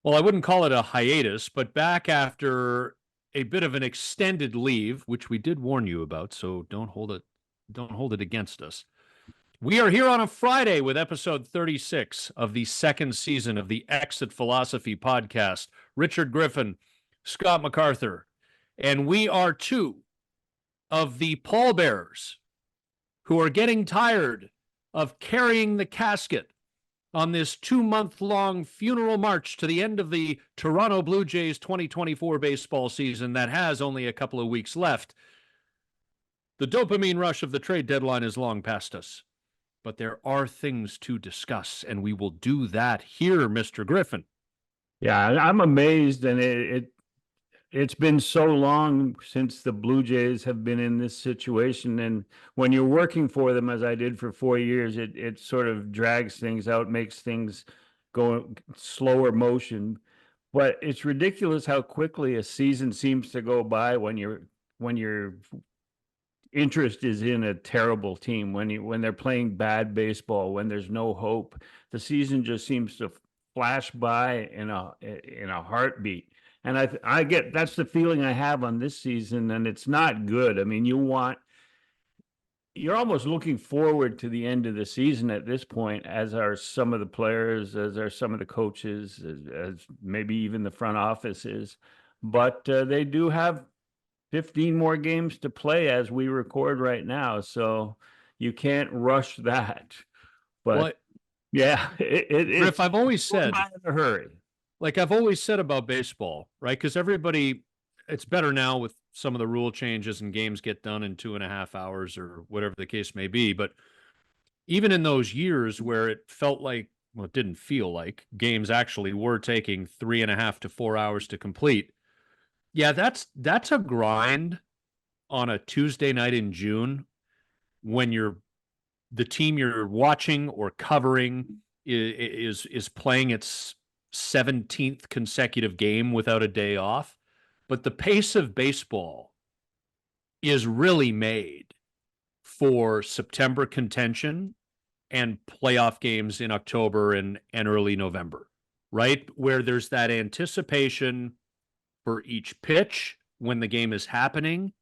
Well, I wouldn't call it a hiatus, but back after a bit of an extended leave, which we did warn you about, so don't hold it against us. We are here on a Friday with episode 36 of the second season of the Exit Philosophy podcast. Richard Griffin, Scott MacArthur, and we are two of the pallbearers who are getting tired of carrying the casket on this 2-month-long funeral march to the end of the Toronto Blue Jays 2024 baseball season that has only a couple of weeks left. The dopamine rush of the trade deadline is long past us, but there are things to discuss, and we will do that here, Mr. Griffin. Yeah, I'm amazed, and it's been so long since the Blue Jays have been in this situation. And when you're working for them, as I did for 4 years, it sort of drags things out, makes things go slower motion. But it's ridiculous how quickly a season seems to go by when your interest is in a terrible team, when they're playing bad baseball, when there's no hope. The season just seems to flash by in a heartbeat. And I get that's the feeling I have on this season, and it's not good. I mean, you're almost looking forward to the end of the season at this point, as are some of the players, as are some of the coaches, as maybe even the front offices. But they do have 15 more games to play as we record right now, so you can't rush that. But yeah, Griff, I've always said, in a hurry. like I've always said about baseball, right? Because it's better now with some of the rule changes and games get done in 2.5 hours or whatever the case may be. But even in those years where it felt like, well, it didn't feel like games actually were taking 3.5 to 4 hours to complete. Yeah, that's a grind on a Tuesday night in June when the team you're watching or covering is playing its 17th consecutive game without a day off. But the pace of baseball is really made for September contention and playoff games in October and early November, right? Where there's that anticipation for each pitch when the game is happening,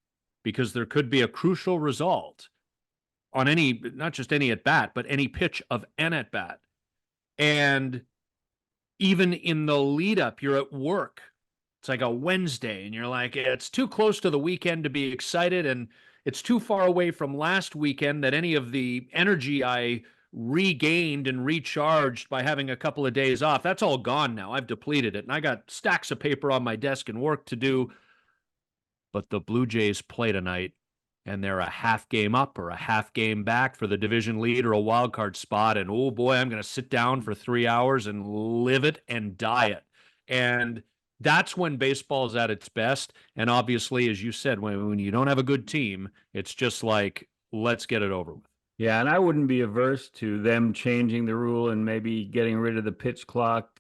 because there could be a crucial result on any, not just any at bat, but any pitch of an at bat. And even in the lead up, you're at work. It's like a Wednesday, and you're like, it's too close to the weekend to be excited, and it's too far away from last weekend that any of the energy I regained and recharged by having a couple of days off, that's all gone now. I've depleted it, and I got stacks of paper on my desk and work to do. But the Blue Jays play tonight, and they're a half game up or a half game back for the division lead or a wild card spot. And oh boy, I'm going to sit down for 3 hours and live it and die it. And that's when baseball is at its best. And obviously, as you said, when you don't have a good team, it's just like, let's get it over with. Yeah, and I wouldn't be averse to them changing the rule and maybe getting rid of the pitch clock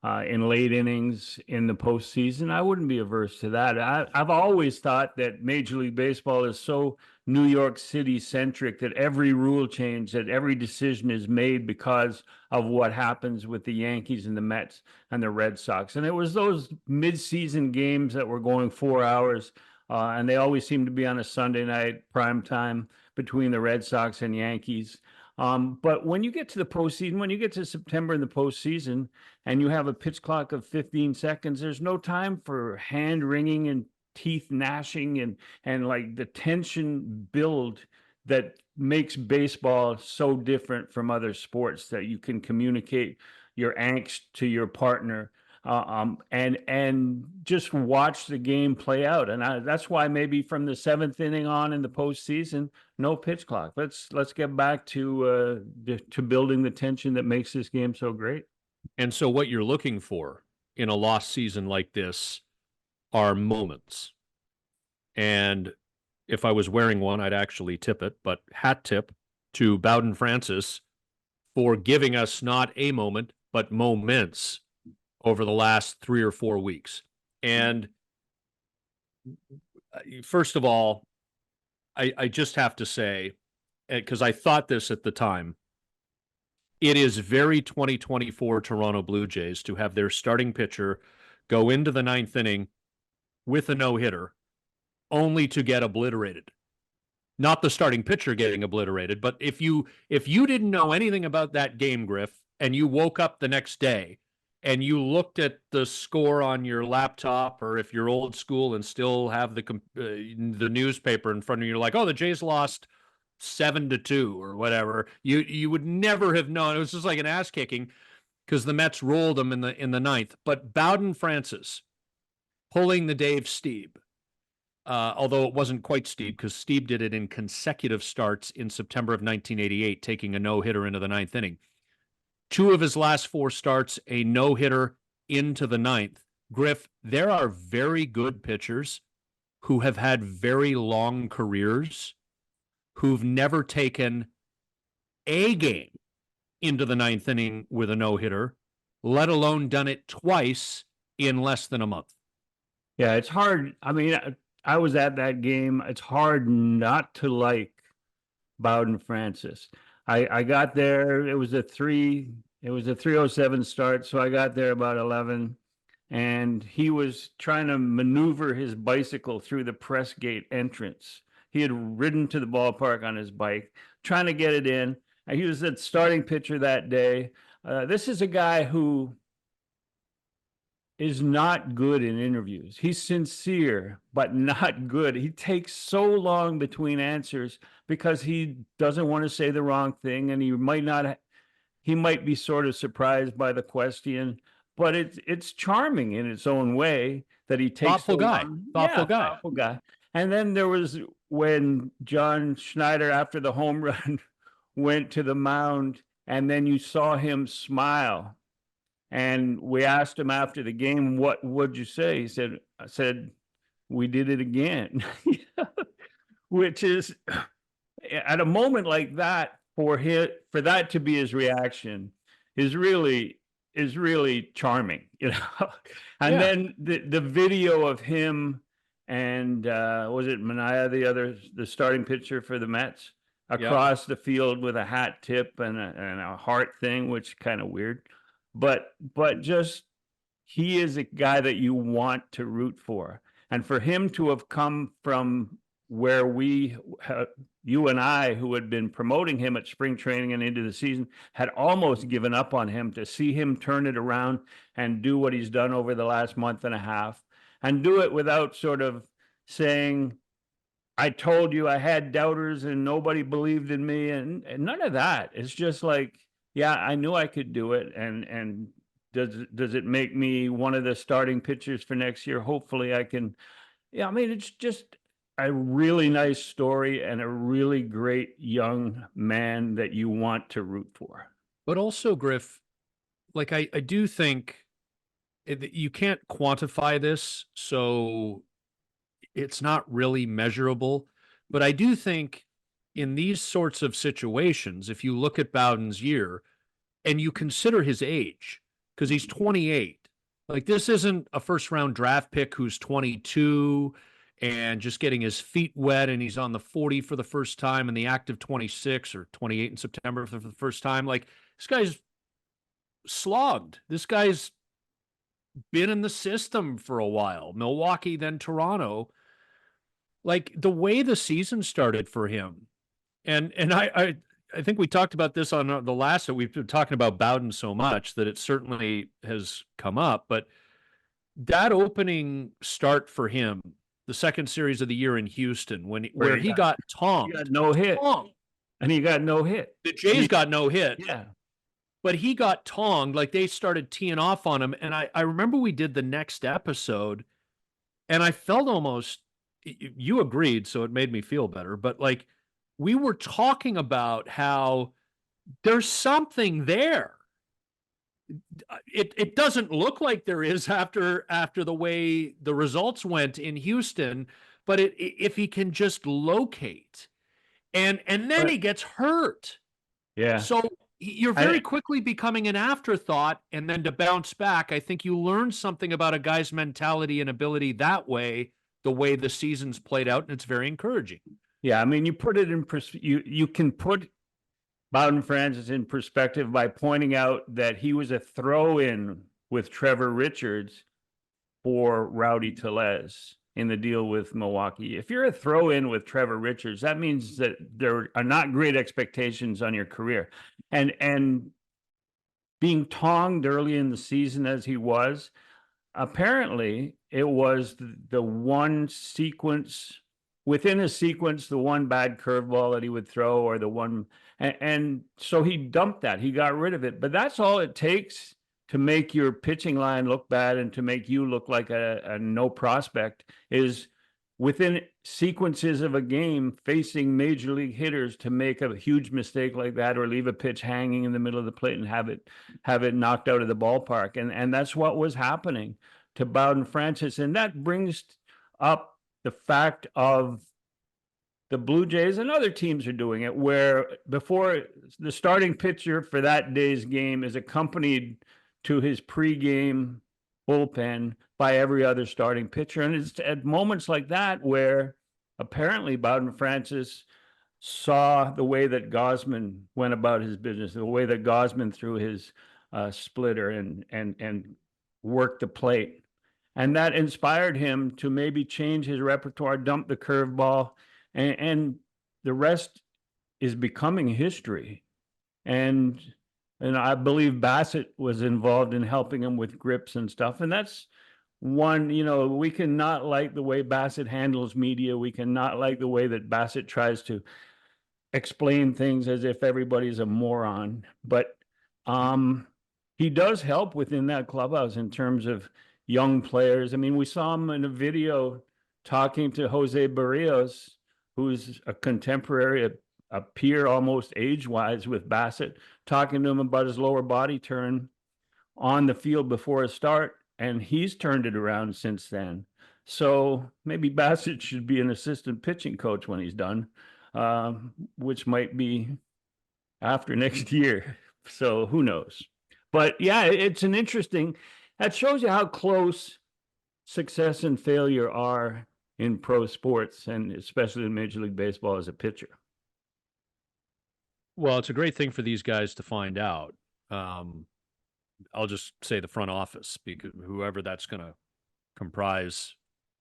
in late innings in the postseason. I wouldn't be averse to that. I've always thought that Major League Baseball is so New York City centric that every rule change, that every decision is made because of what happens with the Yankees and the Mets and the Red Sox. And it was those mid-season games that were going 4 hours, and they always seem to be on a Sunday night prime time between the Red Sox and Yankees. But when you get to the postseason, when you get to September in the postseason, and you have a pitch clock of 15 seconds, there's no time for hand wringing and teeth gnashing and like the tension build that makes baseball so different from other sports, that you can communicate your angst to your partner and just watch the game play out. And that's why maybe from the 7th inning on in the postseason, no pitch clock. Let's get back to building the tension that makes this game so great. And so what you're looking for in a lost season like this are moments. And if I was wearing one, I'd actually tip it, but hat tip to Bowden Francis for giving us not a moment, but moments over the last 3 or 4 weeks. And first of all, I just have to say, because I thought this at the time, It is very 2024 Toronto Blue Jays to have their starting pitcher go into the ninth inning with a no-hitter only to get obliterated. Not the starting pitcher getting obliterated, but if you didn't know anything about that game, Griff, and you woke up the next day and you looked at the score on your laptop, or if you're old school and still have the newspaper in front of you, you're like, oh, the Jays lost 7-2 or whatever. You would never have known. It was just like an ass kicking because the Mets rolled them in the ninth. But Bowden Francis pulling the Dave Stieb. Although it wasn't quite Stieb, because Stieb did it in consecutive starts in September of 1988, taking a no-hitter into the ninth inning. 2 of his last 4 starts, a no-hitter into the ninth. Griff, there are very good pitchers who have had very long careers who've never taken a game into the ninth inning with a no-hitter, let alone done it twice in less than a month. Yeah, it's hard. I mean, I was at that game. It's hard not to like Bowden Francis. I got there. It was a 3:07 start, so I got there about 11, and he was trying to maneuver his bicycle through the press gate entrance. He had ridden to the ballpark on his bike, trying to get it in. He was the starting pitcher that day. This is a guy who is not good in interviews. He's sincere, but not good. He takes so long between answers because he doesn't want to say the wrong thing, and he might be sort of surprised by the question, but it's charming in its own way that he takes thoughtful guy. Thoughtful guy. And then there was when John Schneider, after the home run, went to the mound, and then you saw him smile. And we asked him after the game, what would you say? I said, we did it again. Which is, at a moment like that, for that to be his reaction is really charming, you know. And Yeah. then the video of him and was it Mania, the starting pitcher for the Mets, across the field with a hat tip and a heart thing, which kind of weird. But just, he is a guy that you want to root for. And for him to have come from where you and I, who had been promoting him at spring training and into the season, had almost given up on him, to see him turn it around and do what he's done over the last month and a half, and do it without sort of saying, I told you I had doubters and nobody believed in me, and none of that. It's just like, yeah, I knew I could do it. And does it make me one of the starting pitchers for next year? Hopefully I can. Yeah, I mean, it's just a really nice story and a really great young man that you want to root for. But also, Griff, like I do think you can't quantify this, so it's not really measurable. But I do think in these sorts of situations, if you look at Bowden's year and you consider his age, because he's 28, like this isn't a first round draft pick who's 22 and just getting his feet wet and he's on the 40 for the first time and the active 26 or 28 in September for the first time. Like this guy's slogged. This guy's been in the system for a while. Milwaukee, then Toronto. Like the way the season started for him. And I think we talked about this on the last, that we've been talking about Bowden so much that it certainly has come up, but that opening start for him, the second series of the year in Houston, where he got tonged. He got no hit. And he got no hit. The Jays got no hit. Yeah. But he got tonged, like they started teeing off on him. And I remember we did the next episode and I felt almost, you agreed, so it made me feel better. But like we were talking about how there's something there. It doesn't look like there is after the way the results went in Houston, but if he can just locate, and then he gets hurt. Yeah. So you're very quickly becoming an afterthought, and then to bounce back, I think you learn something about a guy's mentality and ability that way, the way the season's played out, and it's very encouraging. Yeah, I mean, you put it in you can put Bowden Francis in perspective by pointing out that he was a throw-in with Trevor Richards for Rowdy Tellez in the deal with Milwaukee. If you're a throw-in with Trevor Richards, that means that there are not great expectations on your career. And being tonged early in the season as he was, apparently it was the one sequence within a sequence, the one bad curveball that he would throw, or the one, and so he dumped that. He got rid of it. But that's all it takes to make your pitching line look bad and to make you look like a no prospect, is within sequences of a game facing major league hitters to make a huge mistake like that, or leave a pitch hanging in the middle of the plate and have it knocked out of the ballpark. And that's what was happening to Bowden Francis. And that brings up the fact of the Blue Jays and other teams are doing it, where before the starting pitcher for that day's game is accompanied to his pregame bullpen by every other starting pitcher. And it's at moments like that where apparently Bowden Francis saw the way that Gosman went about his business, the way that Gosman threw his splitter and worked the plate. And that inspired him to maybe change his repertoire, dump the curveball, and the rest is becoming history. And I believe Bassett was involved in helping him with grips and stuff. And that's one, we cannot like the way Bassett handles media. We cannot like the way that Bassett tries to explain things as if everybody's a moron. But he does help within that clubhouse in terms of young players. I mean, we saw him in a video talking to Jose Barrios, who's a contemporary, a peer almost age-wise with Bassett, talking to him about his lower body turn on the field before a start, and he's turned it around since then. So maybe Bassett should be an assistant pitching coach when he's done, which might be after next year. So who knows? But yeah, it's an interesting, that shows you how close success and failure are in pro sports, and especially in Major League Baseball as a pitcher. Well, it's a great thing for these guys to find out. I'll just say the front office, because whoever that's going to comprise,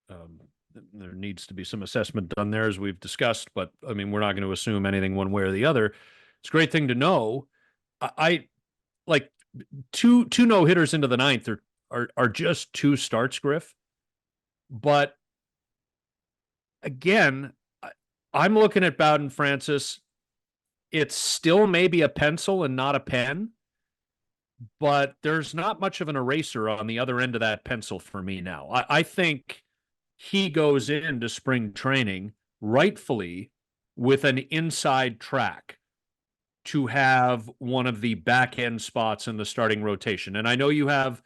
there needs to be some assessment done there, as we've discussed. But I mean, we're not going to assume anything one way or the other. It's a great thing to know. I like two no hitters into the ninth are just two starts, Griff. But again, I'm looking at Bowden Francis. It's still maybe a pencil and not a pen, but there's not much of an eraser on the other end of that pencil for me now. I think he goes into spring training rightfully with an inside track to have one of the back end spots in the starting rotation. And I know you have,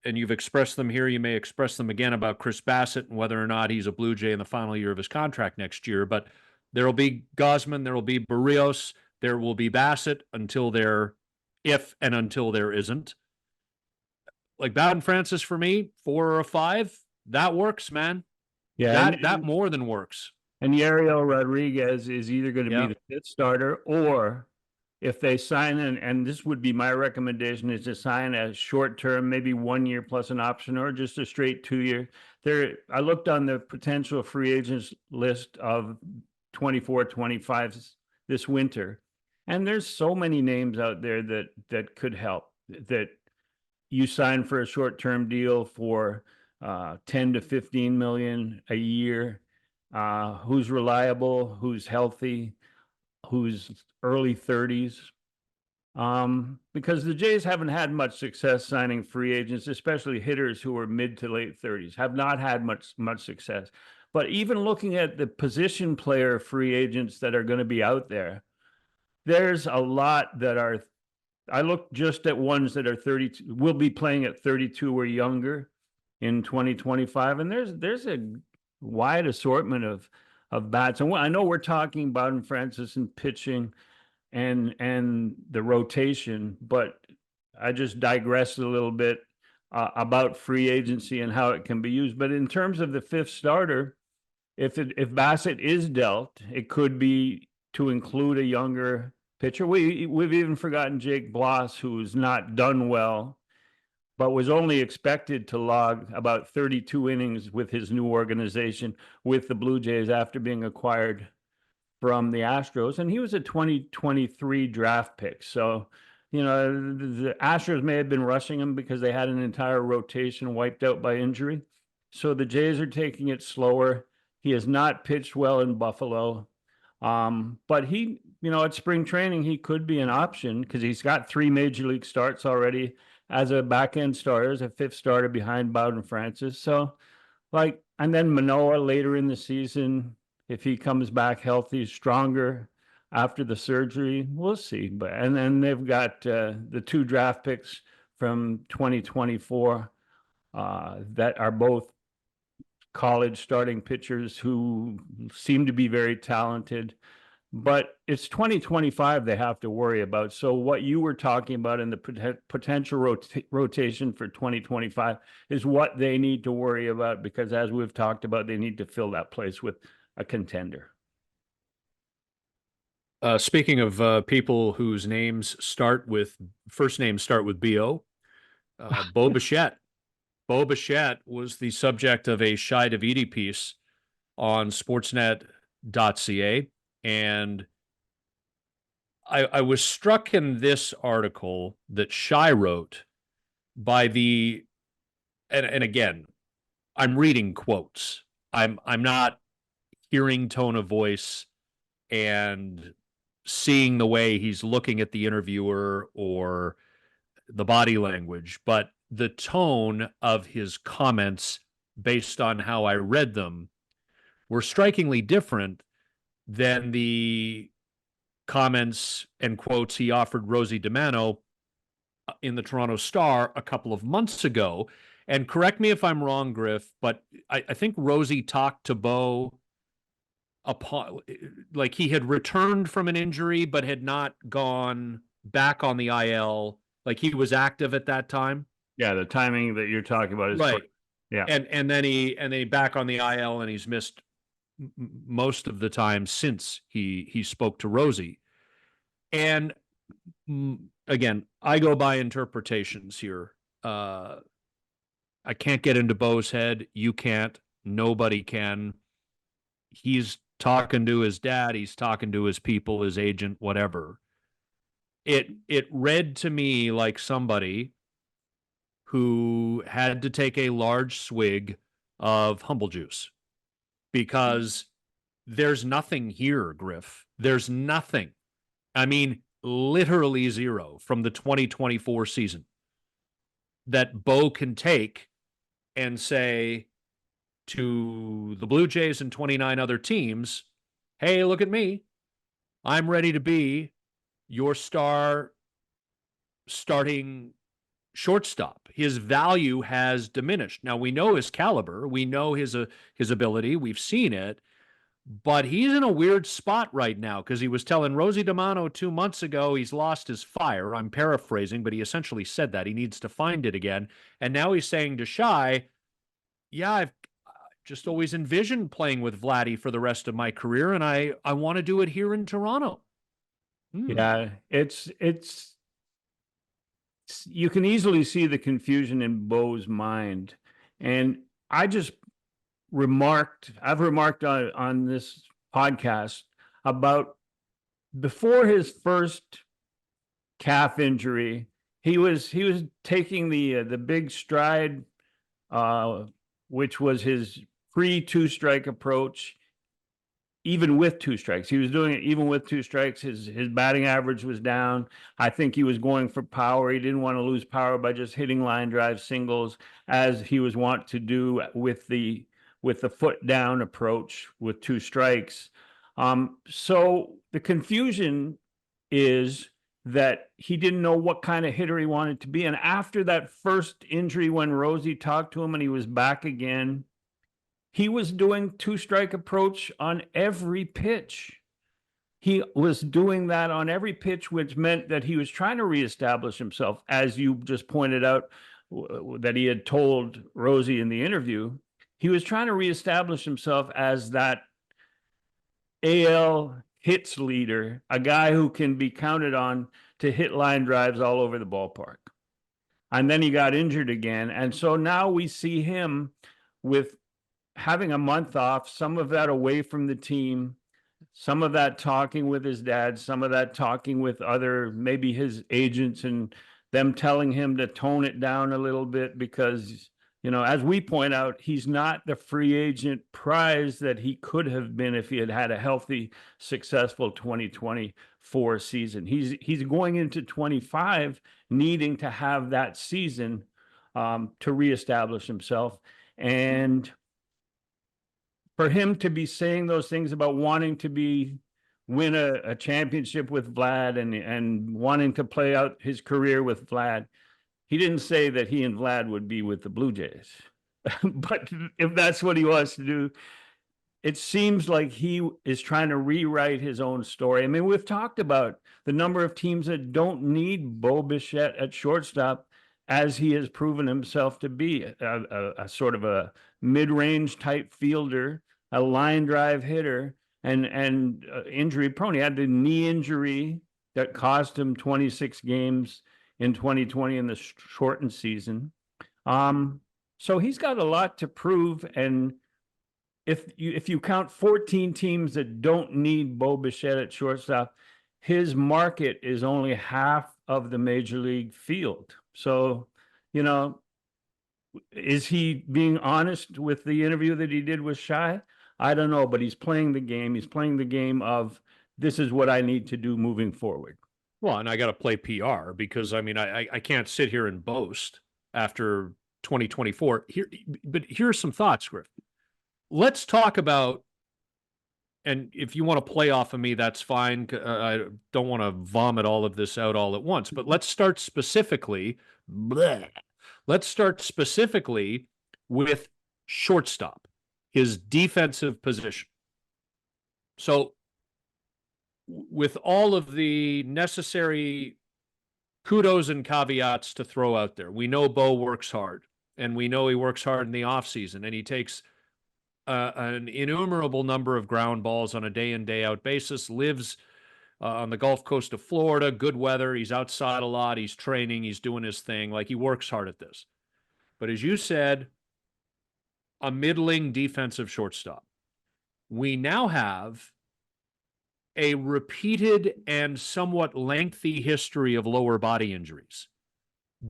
and you've expressed them here, you may express them again about Chris Bassett and whether or not he's a Blue Jay in the final year of his contract next year, but there'll be Gosman, there will be Barrios, there will be Bassett until there isn't. Like Bowden Francis for me, 4 or a 5, that works, man. Yeah, that more than works. And Yariel Rodriguez is either going to be the 5th starter, or if they sign and this would be my recommendation, is to sign a short term, maybe 1 year plus an option, or just a straight 2 year. I looked on the potential free agents list of 24, 25 this winter, and there's so many names out there that could help, that you sign for a short-term deal for 10 to 15 million a year, who's reliable, who's healthy, who's early 30s. Because the Jays haven't had much success signing free agents, especially hitters who are mid to late 30s, have not had much success. But even looking at the position player free agents that are going to be out there, there's a lot that are, I looked just at ones that are 32, will be playing at 32 or younger in 2025. And there's a wide assortment of bats. And I know we're talking about Bowden Francis and pitching and the rotation, but I just digressed a little bit about free agency and how it can be used. But in terms of the 5th starter, if Bassett is dealt, it could be to include a younger pitcher. We've even forgotten Jake Bloss, who's not done well, but was only expected to log about 32 innings with his new organization with the Blue Jays after being acquired from the Astros. And he was a 2023 draft pick. So, the Astros may have been rushing him because they had an entire rotation wiped out by injury. So the Jays are taking it slower. He has not pitched well in Buffalo. But he, at spring training, he could be an option because he's got 3 major league starts already as a back end starter, as a 5th starter behind Bowden Francis. So, and then Manoah later in the season, if he comes back healthy, stronger after the surgery, we'll see. But and then they've got the 2 draft picks from 2024 that are both college starting pitchers who seem to be very talented. But it's 2025 they have to worry about. So what you were talking about in the potential rotation for 2025 is what they need to worry about, because as we've talked about, they need to fill that place with a contender. Speaking of people whose first names start with B-O, Bo Bichette. Bo Bichette was the subject of a Shi Davidi piece on sportsnet.ca. And I was struck in this article that Shi wrote by and again, I'm reading quotes. I'm not hearing tone of voice and seeing the way he's looking at the interviewer or the body language, but the tone of his comments based on how I read them were strikingly different than the comments and quotes he offered Rosie DiManno in the Toronto Star a couple of months ago. And correct me if I'm wrong, Griff, but I think Rosie talked to Bo upon, like, he had returned from an injury but had not gone back on the IL. Like, he was active at that time. Yeah, the timing that you're talking about is right. Yeah, and then he back on the IL, and he's missed most of the time since he spoke to Rosie. And again, I go by interpretations here. I can't get into Bo's head. You can't. Nobody can. He's talking to his dad. He's talking to his people, his agent, whatever. It read to me like somebody who had to take a large swig of humble juice, because there's nothing here, Griff. There's nothing. I mean, literally zero from the 2024 season that Bo can take and say to the Blue Jays and 29 other teams, hey, look at me. I'm ready to be your star starting shortstop. His value has diminished. Now, we know his caliber. We know his ability. We've seen it. But he's in a weird spot right now, because he was telling Rosie DiManno 2 months ago he's lost his fire. I'm paraphrasing, but he essentially said that. He needs to find it again. And now he's saying to Shi, yeah, I've just always envisioned playing with Vladdy for the rest of my career, and I want to do it here in Toronto. Yeah, it's you can easily see the confusion in Bo's mind. And I've remarked on this podcast about before his first calf injury, he was taking the big stride, which was his pre-2 strike approach. Even with 2 strikes, he was doing it even with 2 strikes. His batting average was down. I think he was going for power. He didn't want to lose power by just hitting line drive singles, as he was wont to do with the foot down approach with 2 strikes. So the confusion is that he didn't know what kind of hitter he wanted to be. And after that first injury, when Rosie talked to him and he was back again, he was doing 2 strike approach on every pitch. He was doing that on every pitch, which meant that he was trying to reestablish himself, as you just pointed out, that he had told Rosie in the interview. He was trying to reestablish himself as that AL hits leader, a guy who can be counted on to hit line drives all over the ballpark. And then he got injured again. And so now we see him with having a month off, some of that away from the team, some of that talking with his dad, some of that talking with other, maybe his agents, and them telling him to tone it down a little bit because, as we point out, he's not the free agent prize that he could have been if he had had a healthy, successful 2024 season. He's going into 25 needing to have that season to reestablish himself. And for him to be saying those things about wanting to win a championship with Vlad and wanting to play out his career with Vlad, he didn't say that he and Vlad would be with the Blue Jays. But if that's what he wants to do, it seems like he is trying to rewrite his own story. I mean, we've talked about the number of teams that don't need Bo Bichette at shortstop, as he has proven himself to be a sort of a mid-range type fielder, a line drive hitter, and injury prone. He had the knee injury that cost him 26 games in 2020 in the shortened season. So he's got a lot to prove. And if you count 14 teams that don't need Bo Bichette at shortstop, his market is only half of the major league field. So, is he being honest with the interview that he did with Shai? I don't know, but he's playing the game. He's playing the game of, this is what I need to do moving forward. Well, and I got to play PR because, I mean, I can't sit here and boast after 2024. But here's some thoughts, Griff. Let's talk about, and if you want to play off of me, that's fine. I don't want to vomit all of this out all at once, but let's start specifically. Let's start specifically with shortstop, his defensive position. So with all of the necessary kudos and caveats to throw out there, we know Bo works hard, and we know he works hard in the offseason, and he takes an innumerable number of ground balls on a day in, day out basis, lives on the Gulf Coast of Florida, good weather. He's outside a lot. He's training. He's doing his thing. Like, he works hard at this. But as you said, a middling defensive shortstop. We now have a repeated and somewhat lengthy history of lower body injuries,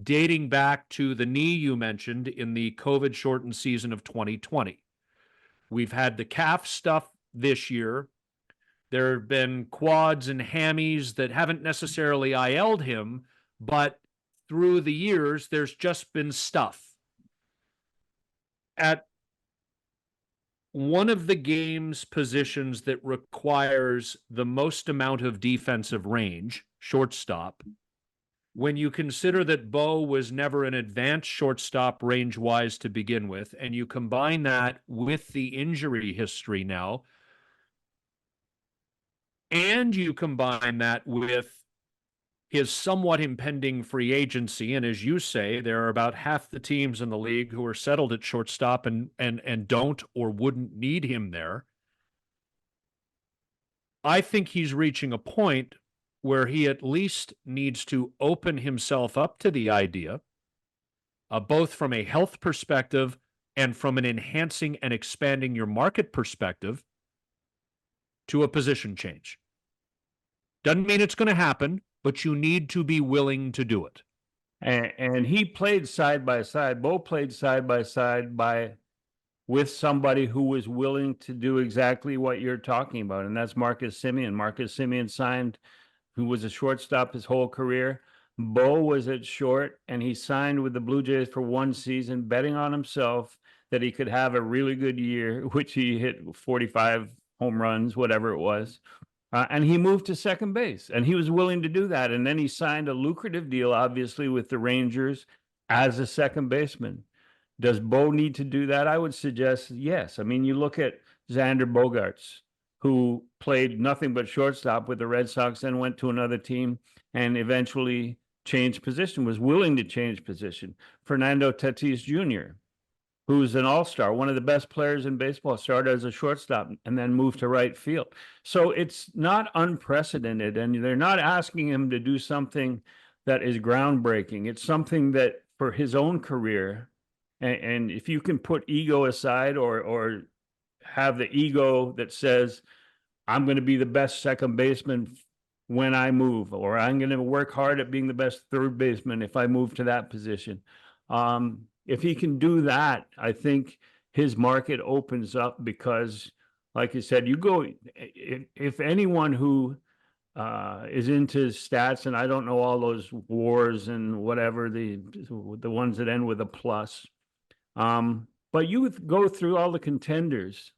dating back to the knee you mentioned in the COVID-shortened season of 2020. We've had the calf stuff this year. There have been quads and hammies that haven't necessarily IL'd him, but through the years, there's just been stuff. At one of the game's positions that requires the most amount of defensive range, shortstop, when you consider that Bo was never an advanced shortstop range-wise to begin with, and you combine that with the injury history now, and you combine that with his somewhat impending free agency, and as you say, there are about half the teams in the league who are settled at shortstop and don't or wouldn't need him there. I think he's reaching a point where he at least needs to open himself up to the idea, both from a health perspective and from an enhancing and expanding your market perspective, to a position change. Doesn't mean it's going to happen, but you need to be willing to do it. And he played side by side. Bo played side by side with somebody who was willing to do exactly what you're talking about, and that's Marcus Semien. Marcus Semien signed, who was a shortstop his whole career. Bo was at short, and he signed with the Blue Jays for one season, betting on himself that he could have a really good year, which he hit 45 home runs, whatever it was. And he moved to second base, and he was willing to do that. And then he signed a lucrative deal, obviously, with the Rangers as a second baseman. Does Bo need to do that? I would suggest yes. I mean, you look at Xander Bogaerts, who played nothing but shortstop with the Red Sox, then went to another team and eventually changed position, was willing to change position. Fernando Tatis Jr., who's an all-star, one of the best players in baseball, started as a shortstop and then moved to right field. So it's not unprecedented, and they're not asking him to do something that is groundbreaking. It's something that for his own career, and if you can put ego aside or have the ego that says, I'm going to be the best second baseman when I move, or I'm going to work hard at being the best third baseman if I move to that position. If he can do that, I think his market opens up because, like you said, if anyone who is into stats, and I don't know all those wars and whatever, the ones that end with a plus, but you go through all the contenders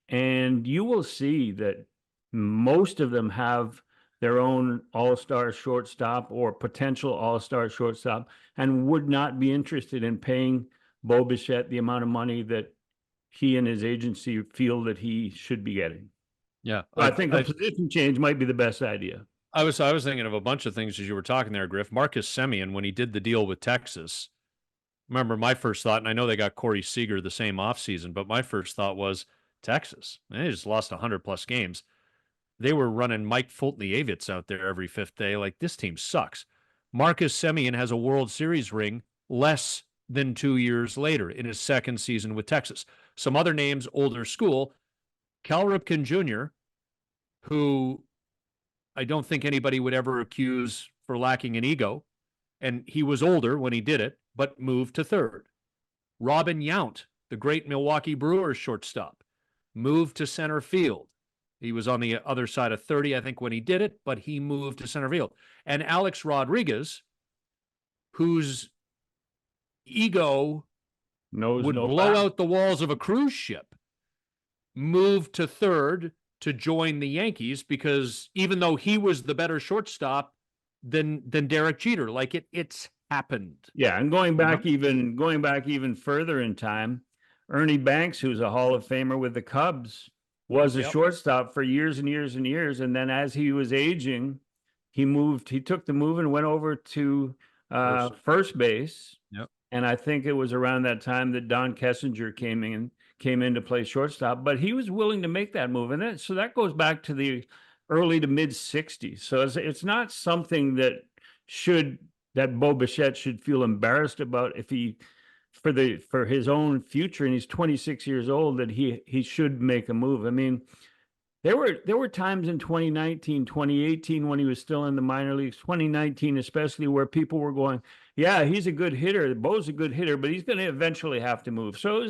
and you will see that most of them have their own all-star shortstop or potential all-star shortstop and would not be interested in paying Bo Bichette the amount of money that he and his agency feel that he should be getting. Yeah. So I think a position change might be the best idea. I was thinking of a bunch of things as you were talking there, Griff. Marcus Semien, when he did the deal with Texas, remember my first thought, and I know they got Corey Seager the same offseason, but my first thought was Texas. They just lost 100+ games. They were running Mike Fulton-Avitz out there every fifth day. Like, this team sucks. Marcus Semien has a World Series ring less than 2 years later in his second season with Texas. Some other names, older school, Cal Ripken Jr., who I don't think anybody would ever accuse for lacking an ego, and he was older when he did it, but moved to third. Robin Yount, the great Milwaukee Brewers shortstop, moved to center field. He was on the other side of 30, I think, when he did it, but he moved to center field. And Alex Rodriguez, whose ego would blow out the walls of a cruise ship, moved to third to join the Yankees because even though he was the better shortstop than Derek Jeter, like it's happened. Yeah, and going back even further in time, Ernie Banks, who's a Hall of Famer with the Cubs, was a shortstop for years and years and years. And then as he was aging, he took the move and went over to first base. Yep. And I think it was around that time that Don Kessinger came in to play shortstop, but he was willing to make that move. And so that goes back to the early to mid 60s. So it's not something that Bo Bichette should feel embarrassed about if he, for his own future, and he's 26 years old, that he should make a move. I mean, there were times in 2019, 2018, when he was still in the minor leagues, 2019 especially, where people were going, yeah, he's a good hitter. Bo's a good hitter, but he's going to eventually have to move. So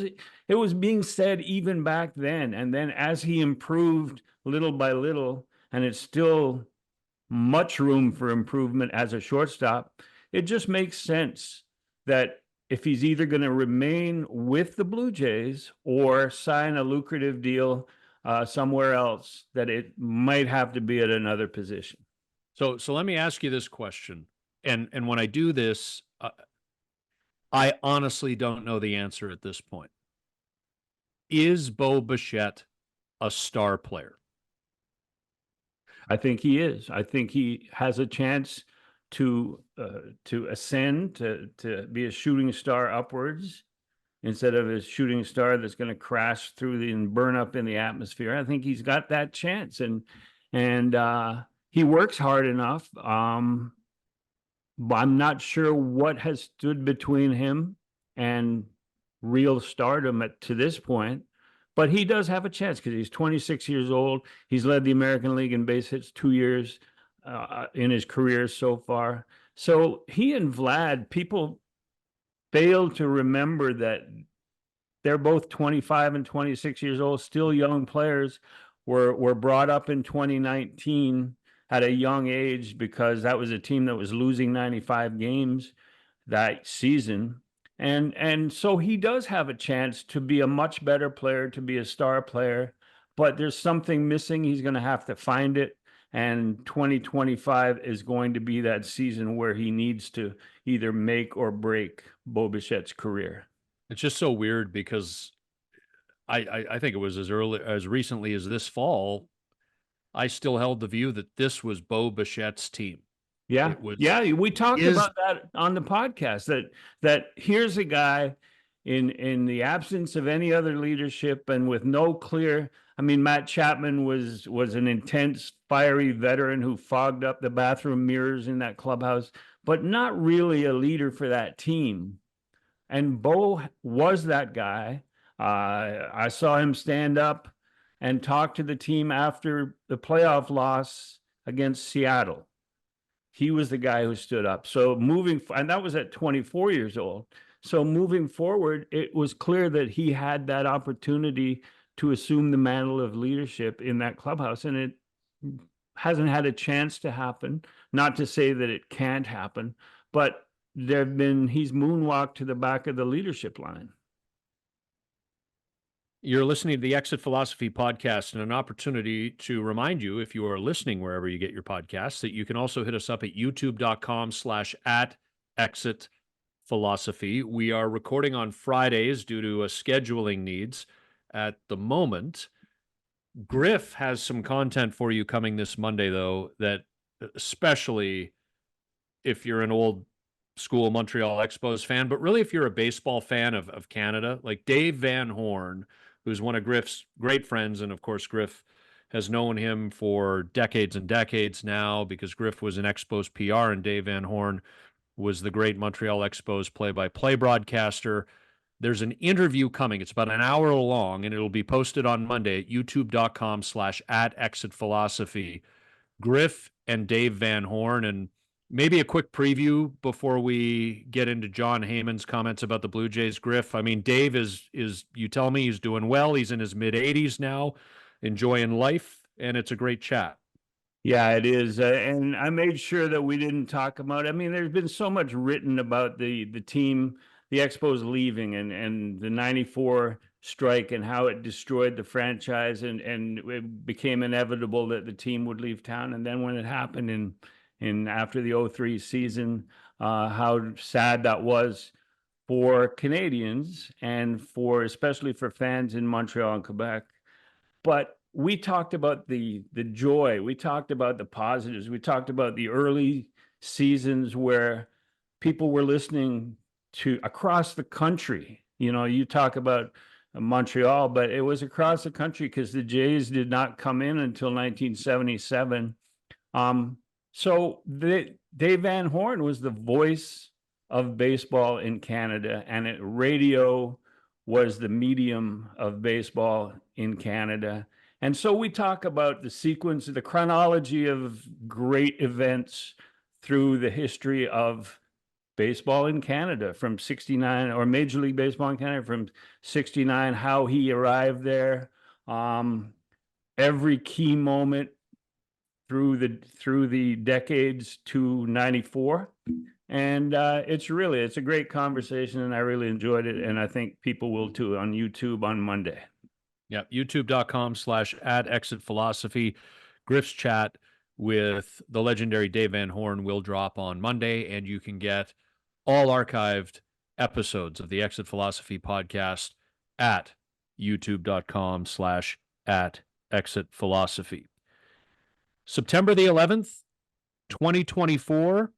it was being said even back then. And then as he improved little by little, and it's still much room for improvement as a shortstop, it just makes sense that if he's either going to remain with the Blue Jays or sign a lucrative deal somewhere else, that it might have to be at another position. So let me ask you this question. And when I do this, I honestly don't know the answer at this point. Is Bo Bichette a star player? I think he is. I think he has a chance to ascend, to be a shooting star upwards, instead of a shooting star that's going to crash through and burn up in the atmosphere. I think he's got that chance, and he works hard enough. But I'm not sure what has stood between him and real stardom to this point. But he does have a chance because he's 26 years old. He's led the American League in base hits 2 years in his career so far. So he and Vlad, people fail to remember that they're both 25 and 26 years old, still young players, were brought up in 2019 at a young age because that was a team that was losing 95 games that season. And so he does have a chance to be a much better player, to be a star player, but there's something missing. He's going to have to find it. And 2025 is going to be that season where he needs to either make or break Bo Bichette's career. It's just so weird because I think it was as recently as this fall, I still held the view that this was Bo Bichette's team. Yeah. We talked about that on the podcast, that here's a guy in the absence of any other leadership and with no clear. I mean, Matt Chapman was an intense, fiery veteran who fogged up the bathroom mirrors in that clubhouse, but not really a leader for that team. And Bo was that guy. I saw him stand up and talk to the team after the playoff loss against Seattle. He was the guy who stood up. So and that was at 24 years old. So moving forward, it was clear that he had that opportunity to assume the mantle of leadership in that clubhouse. And it hasn't had a chance to happen. Not to say that it can't happen, but he's moonwalked to the back of the leadership line. You're listening to the Exit Philosophy Podcast, and an opportunity to remind you, if you are listening wherever you get your podcasts, that you can also hit us up at youtube.com/@exitphilosophy. We are recording on Fridays due to scheduling needs at the moment. Griff has some content for you coming this Monday, though, that especially if you're an old school Montreal Expos fan, but really if you're a baseball fan of Canada, like Dave Van Horn, who's one of Griff's great friends. And of course, Griff has known him for decades and decades now because Griff was an Expos PR and Dave Van Horn was the great Montreal Expos play-by-play broadcaster. There's an interview coming. It's about an hour long, and it'll be posted on Monday at youtube.com/@exitphilosophy. Griff and Dave Van Horn, and maybe a quick preview before we get into John Heyman's comments about the Blue Jays. Griff, I mean, Dave is you tell me he's doing well. He's in his mid-80s now, enjoying life, and it's a great chat. Yeah, it is. And I made sure that we didn't talk about it. I mean, there's been so much written about the team, the Expos leaving and the 94 strike and how it destroyed the franchise and it became inevitable that the team would leave town. And then when it happened in after the 03 season, how sad that was for Canadians and especially for fans in Montreal and Quebec. But we talked about the joy, we talked about the positives, we talked about the early seasons where people were listening to across the country. You know, you talk about Montreal, but it was across the country because the Jays did not come in until 1977. So Dave Van Horn was the voice of baseball in Canada, and radio was the medium of baseball in Canada. And so we talk about the sequence, the chronology of great events through the history of baseball in Canada from 69, or Major League Baseball in Canada from 69, how he arrived there, every key moment through the decades to 94. And it's a great conversation, and I really enjoyed it. And I think people will too on YouTube on Monday. Yeah, youtube.com/@exitphilosophy. Griff's chat with the legendary Dave Van Horn will drop on Monday, and you can get all archived episodes of the Exit Philosophy podcast at youtube.com/@exitphilosophy. September the 11th, 2024,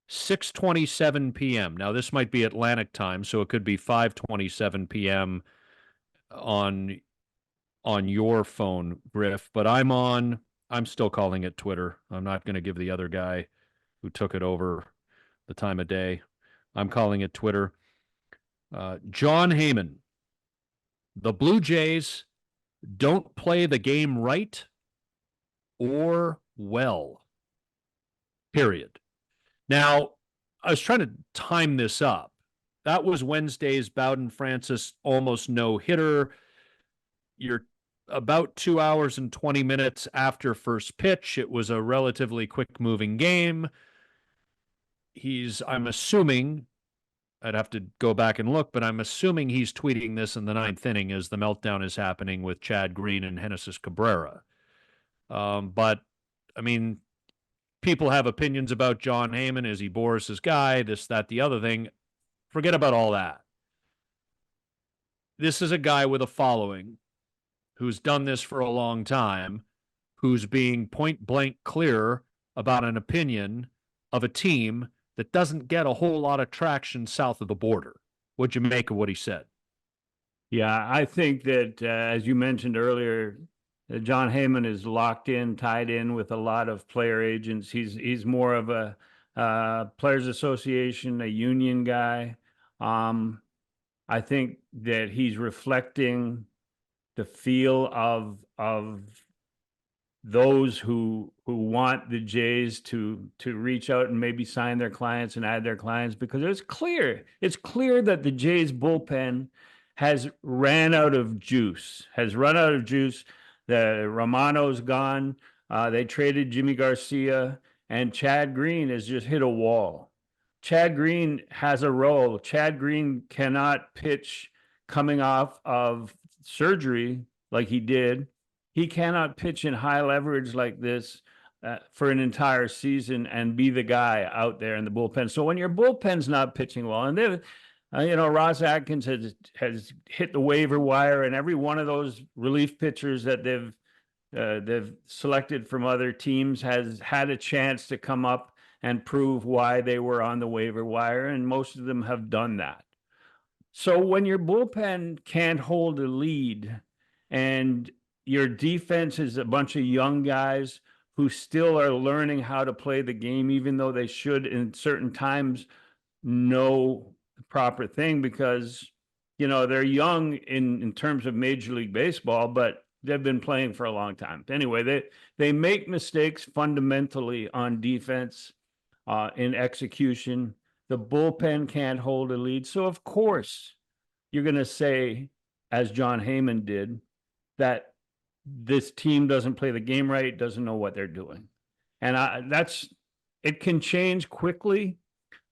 6:27 p.m. Now, this might be Atlantic time, so it could be 5:27 p.m. on your phone, Griff, but I'm still calling it Twitter. I'm not going to give the other guy who took it over the time of day. I'm calling it Twitter. John Heyman, the Blue Jays don't play the game right or well, period. Now, I was trying to time this up. That was Wednesday's Bowden Francis almost no-hitter. You're about 2 hours and 20 minutes after first pitch. It was a relatively quick-moving game. I'm assuming, I'd have to go back and look, but I'm assuming he's tweeting this in the ninth inning as the meltdown is happening with Chad Green and Genesis Cabrera. But, I mean, people have opinions about John Heyman. Is he Boris's guy? This, that, the other thing. Forget about all that. This is a guy with a following who's done this for a long time, who's being point blank clear about an opinion of a team that doesn't get a whole lot of traction south of the border. What'd you make of what he said? Yeah, I think that as you mentioned earlier, John Heyman is locked in, tied in with a lot of player agents. He's more of a players association, a union guy. I think that he's reflecting the feel of those who want the Jays to reach out and maybe sign their clients and add their clients, because it's clear that the Jays bullpen has run out of juice. The Romano's gone. They traded Jimmy Garcia, and Chad Green has just hit a wall. Chad Green has a role. Chad Green cannot pitch coming off of surgery like he did. He cannot pitch in high leverage like this for an entire season and be the guy out there in the bullpen. So when your bullpen's not pitching well, and Ross Atkins has hit the waiver wire, and every one of those relief pitchers that they've selected from other teams has had a chance to come up and prove why they were on the waiver wire, and most of them have done that. So when your bullpen can't hold a lead, and your defense is a bunch of young guys who still are learning how to play the game, even though they should in certain times know the proper thing, because they're young in terms of Major League Baseball, but they've been playing for a long time. Anyway, they make mistakes fundamentally on defense, in execution. The bullpen can't hold a lead. So of course you're going to say, as John Heyman did, that this team doesn't play the game right, doesn't know what they're doing. And it can change quickly.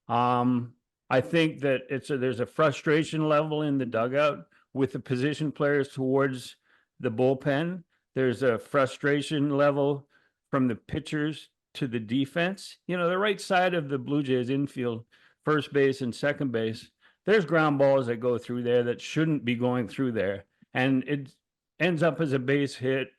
I think that there's a frustration level in the dugout with the position players towards the bullpen. There's a frustration level from the pitchers to the defense. The right side of the Blue Jays infield, first base and second base, there's ground balls that go through there that shouldn't be going through there. And it ends up as a base hit.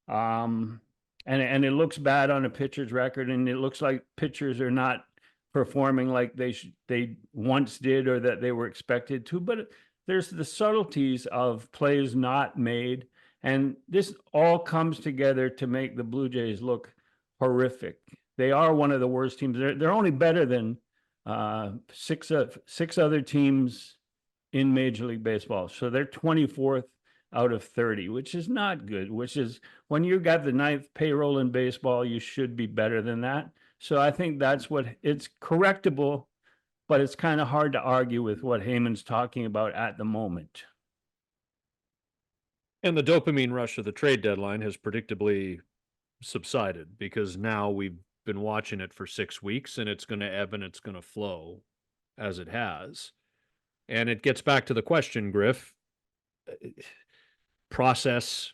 And it looks bad on a pitcher's record, and it looks like pitchers are not performing like they once did, or that they were expected to. But there's the subtleties of plays not made, and this all comes together to make the Blue Jays look horrific. They are one of the worst teams. They're only better than six other teams in Major League Baseball. So they're 24th out of 30, which is not good, which is, when you got the 9th payroll in baseball, you should be better than that. So I think it's correctable, but it's kind of hard to argue with what Heyman's talking about at the moment. And the dopamine rush of the trade deadline has predictably subsided, because now we've been watching it for 6 weeks, and it's going to ebb and it's going to flow as it has. And it gets back to the question, Griff, process,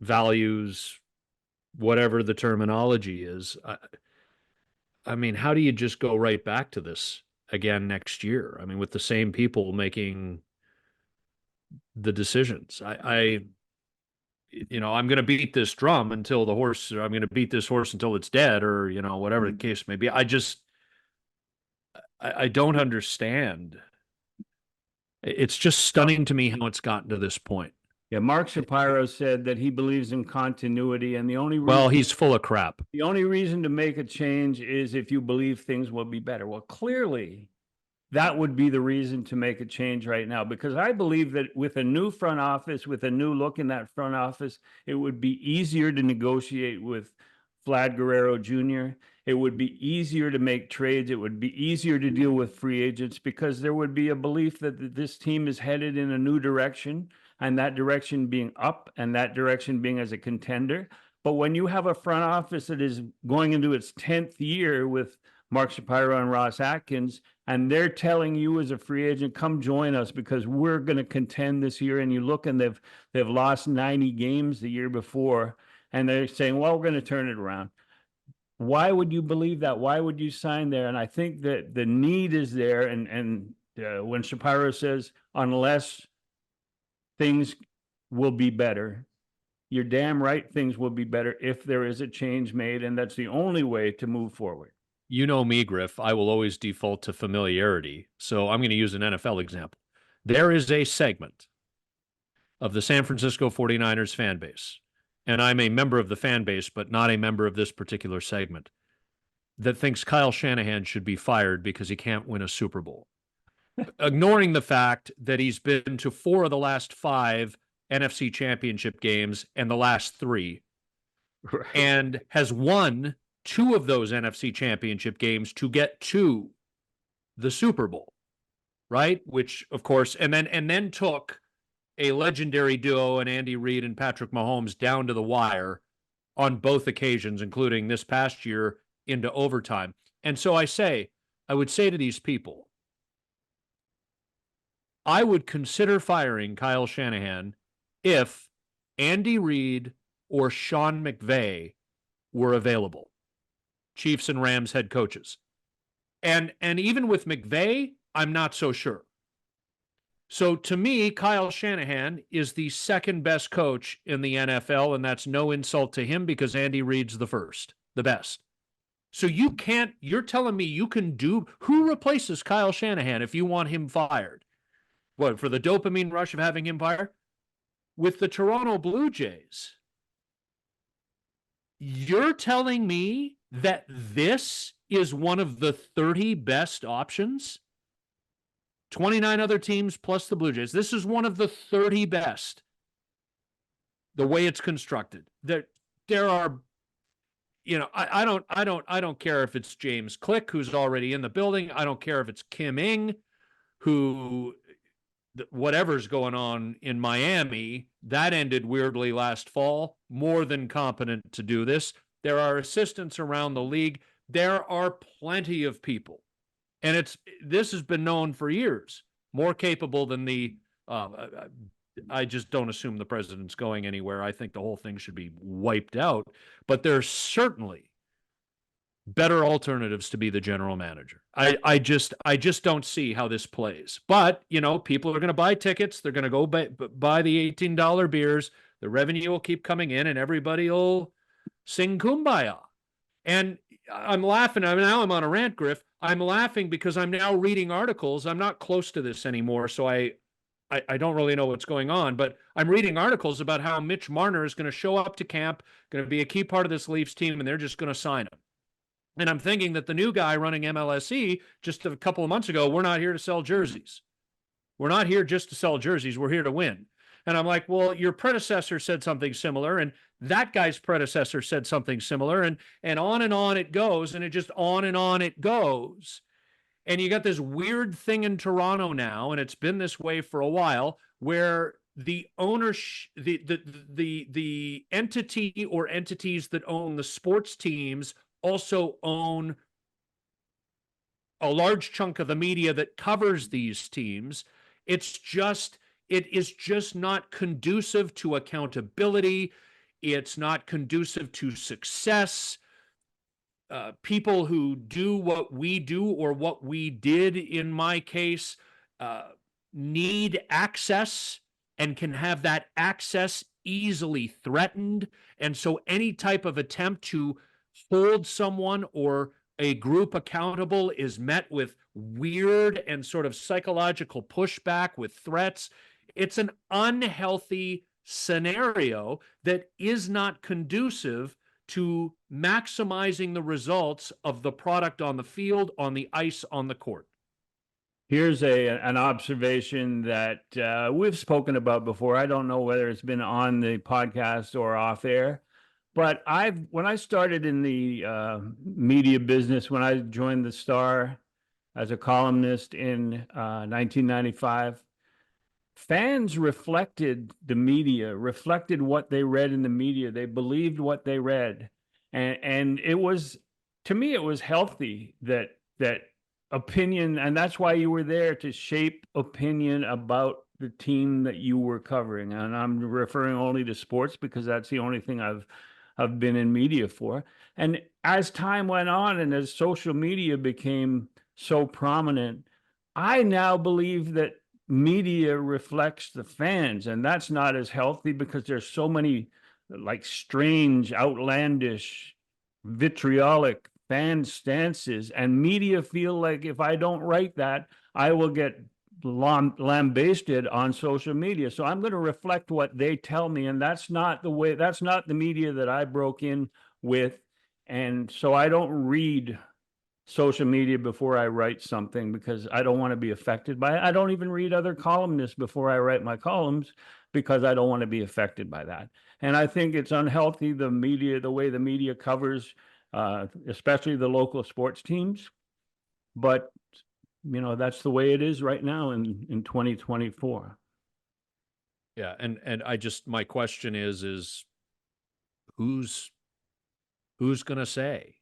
values, whatever the terminology is. I mean, how do you just go right back to this again next year? I mean, with the same people making the decisions. I'm going to beat this drum until I'm going to beat this horse until it's dead, or, whatever the case may be. I don't understand. It's just stunning to me how it's gotten to this point. Yeah, Mark Shapiro said that he believes in continuity, and he's full of crap. The only reason to make a change is if you believe things will be better. Well, clearly that would be the reason to make a change right now, because I believe that with a new front office, with a new look in that front office, it would be easier to negotiate with Vlad Guerrero Jr. It would be easier to make trades. It would be easier to deal with free agents, because there would be a belief that this team is headed in a new direction, and that direction being up, and that direction being as a contender. But when you have a front office that is going into its 10th year with Mark Shapiro and Ross Atkins, and they're telling you as a free agent, come join us because we're going to contend this year, and you look and they've lost 90 games the year before, and they're saying, well, we're going to turn it around. Why would you believe that? Why would you sign there? And I think that the need is there. And when Shapiro says, unless things will be better, you're damn right things will be better if there is a change made, and that's the only way to move forward. You know me, Griff. I will always default to familiarity. So I'm going to use an NFL example. There is a segment of the San Francisco 49ers fan base, and I'm a member of the fan base, but not a member of this particular segment, that thinks Kyle Shanahan should be fired because he can't win a Super Bowl, ignoring the fact that he's been to 4 of the last 5 NFC championship games and the last 3, Right. and has won 2 of those NFC championship games to get to the Super Bowl, right? Which, of course, and then took a legendary duo in Andy Reid and Patrick Mahomes down to the wire on both occasions, including this past year into overtime. And so I would say to these people, I would consider firing Kyle Shanahan if Andy Reid or Sean McVay were available, Chiefs and Rams head coaches. And even with McVay, I'm not so sure. So to me, Kyle Shanahan is the second best coach in the NFL, and that's no insult to him because Andy Reid's the best. So you're telling me you can who replaces Kyle Shanahan if you want him fired? What, for the dopamine rush of having him fired? With the Toronto Blue Jays, you're telling me that this is one of the 30 best options? 29 other teams plus the Blue Jays. This is one of the 30 best. The way it's constructed. There are, I don't care if it's James Click, who's already in the building. I don't care if it's Kim Ng, who, whatever's going on in Miami, that ended weirdly last fall. More than competent to do this. There are assistants around the league. There are plenty of people. And this has been known for years, more capable than I just don't assume the president's going anywhere. I think the whole thing should be wiped out. But there's certainly better alternatives to be the general manager. I just don't see how this plays. But, people are going to buy tickets. They're going to go buy the $18 beers. The revenue will keep coming in and everybody will sing Kumbaya. And I'm laughing. Now I'm on a rant, Griff. I'm laughing because I'm now reading articles. I'm not close to this anymore, so I don't really know what's going on, but I'm reading articles about how Mitch Marner is going to show up to camp, going to be a key part of this Leafs team, and they're just going to sign him. And I'm thinking that the new guy running MLSE just a couple of months ago, we're not here to sell jerseys. We're not here just to sell jerseys. We're here to win. And I'm like, well, your predecessor said something similar, and that guy's predecessor said something similar, and on it goes, and it just on and on it goes. And you got this weird thing in Toronto now, and it's been this way for a while, where the ownership, the entity or entities that own the sports teams also own a large chunk of the media that covers these teams. It is just not conducive to accountability. It's not conducive to success. People who do what we do or what we did in my case need access and can have that access easily threatened. And so any type of attempt to hold someone or a group accountable is met with weird and sort of psychological pushback with threats. It's an unhealthy scenario that is not conducive to maximizing the results of the product on the field, on the ice, on the court. Here's an observation that we've spoken about before. I don't know whether it's been on the podcast or off air, but when I started in the media business, when I joined the Star as a columnist in 1995, fans reflected the media, reflected what they read in the media. They believed what they read. And it was, to me, it was healthy that opinion, and that's why you were there, to shape opinion about the team that you were covering. And I'm referring only to sports because that's the only thing I've been in media for. And as time went on and as social media became so prominent, I now believe that media reflects the fans, and that's not as healthy because there's so many like strange, outlandish, vitriolic fan stances, and media feel like if I don't write that, I will get lambasted on social media. So I'm going to reflect what they tell me, and that's not the media that I broke in with. And so I don't read social media before I write something because I don't want to be affected by it. I don't even read other columnists before I write my columns because I don't want to be affected by that. And I think it's unhealthy, the way the media covers, especially the local sports teams. But, that's the way it is right now in 2024. Yeah. And my question is who's going to say,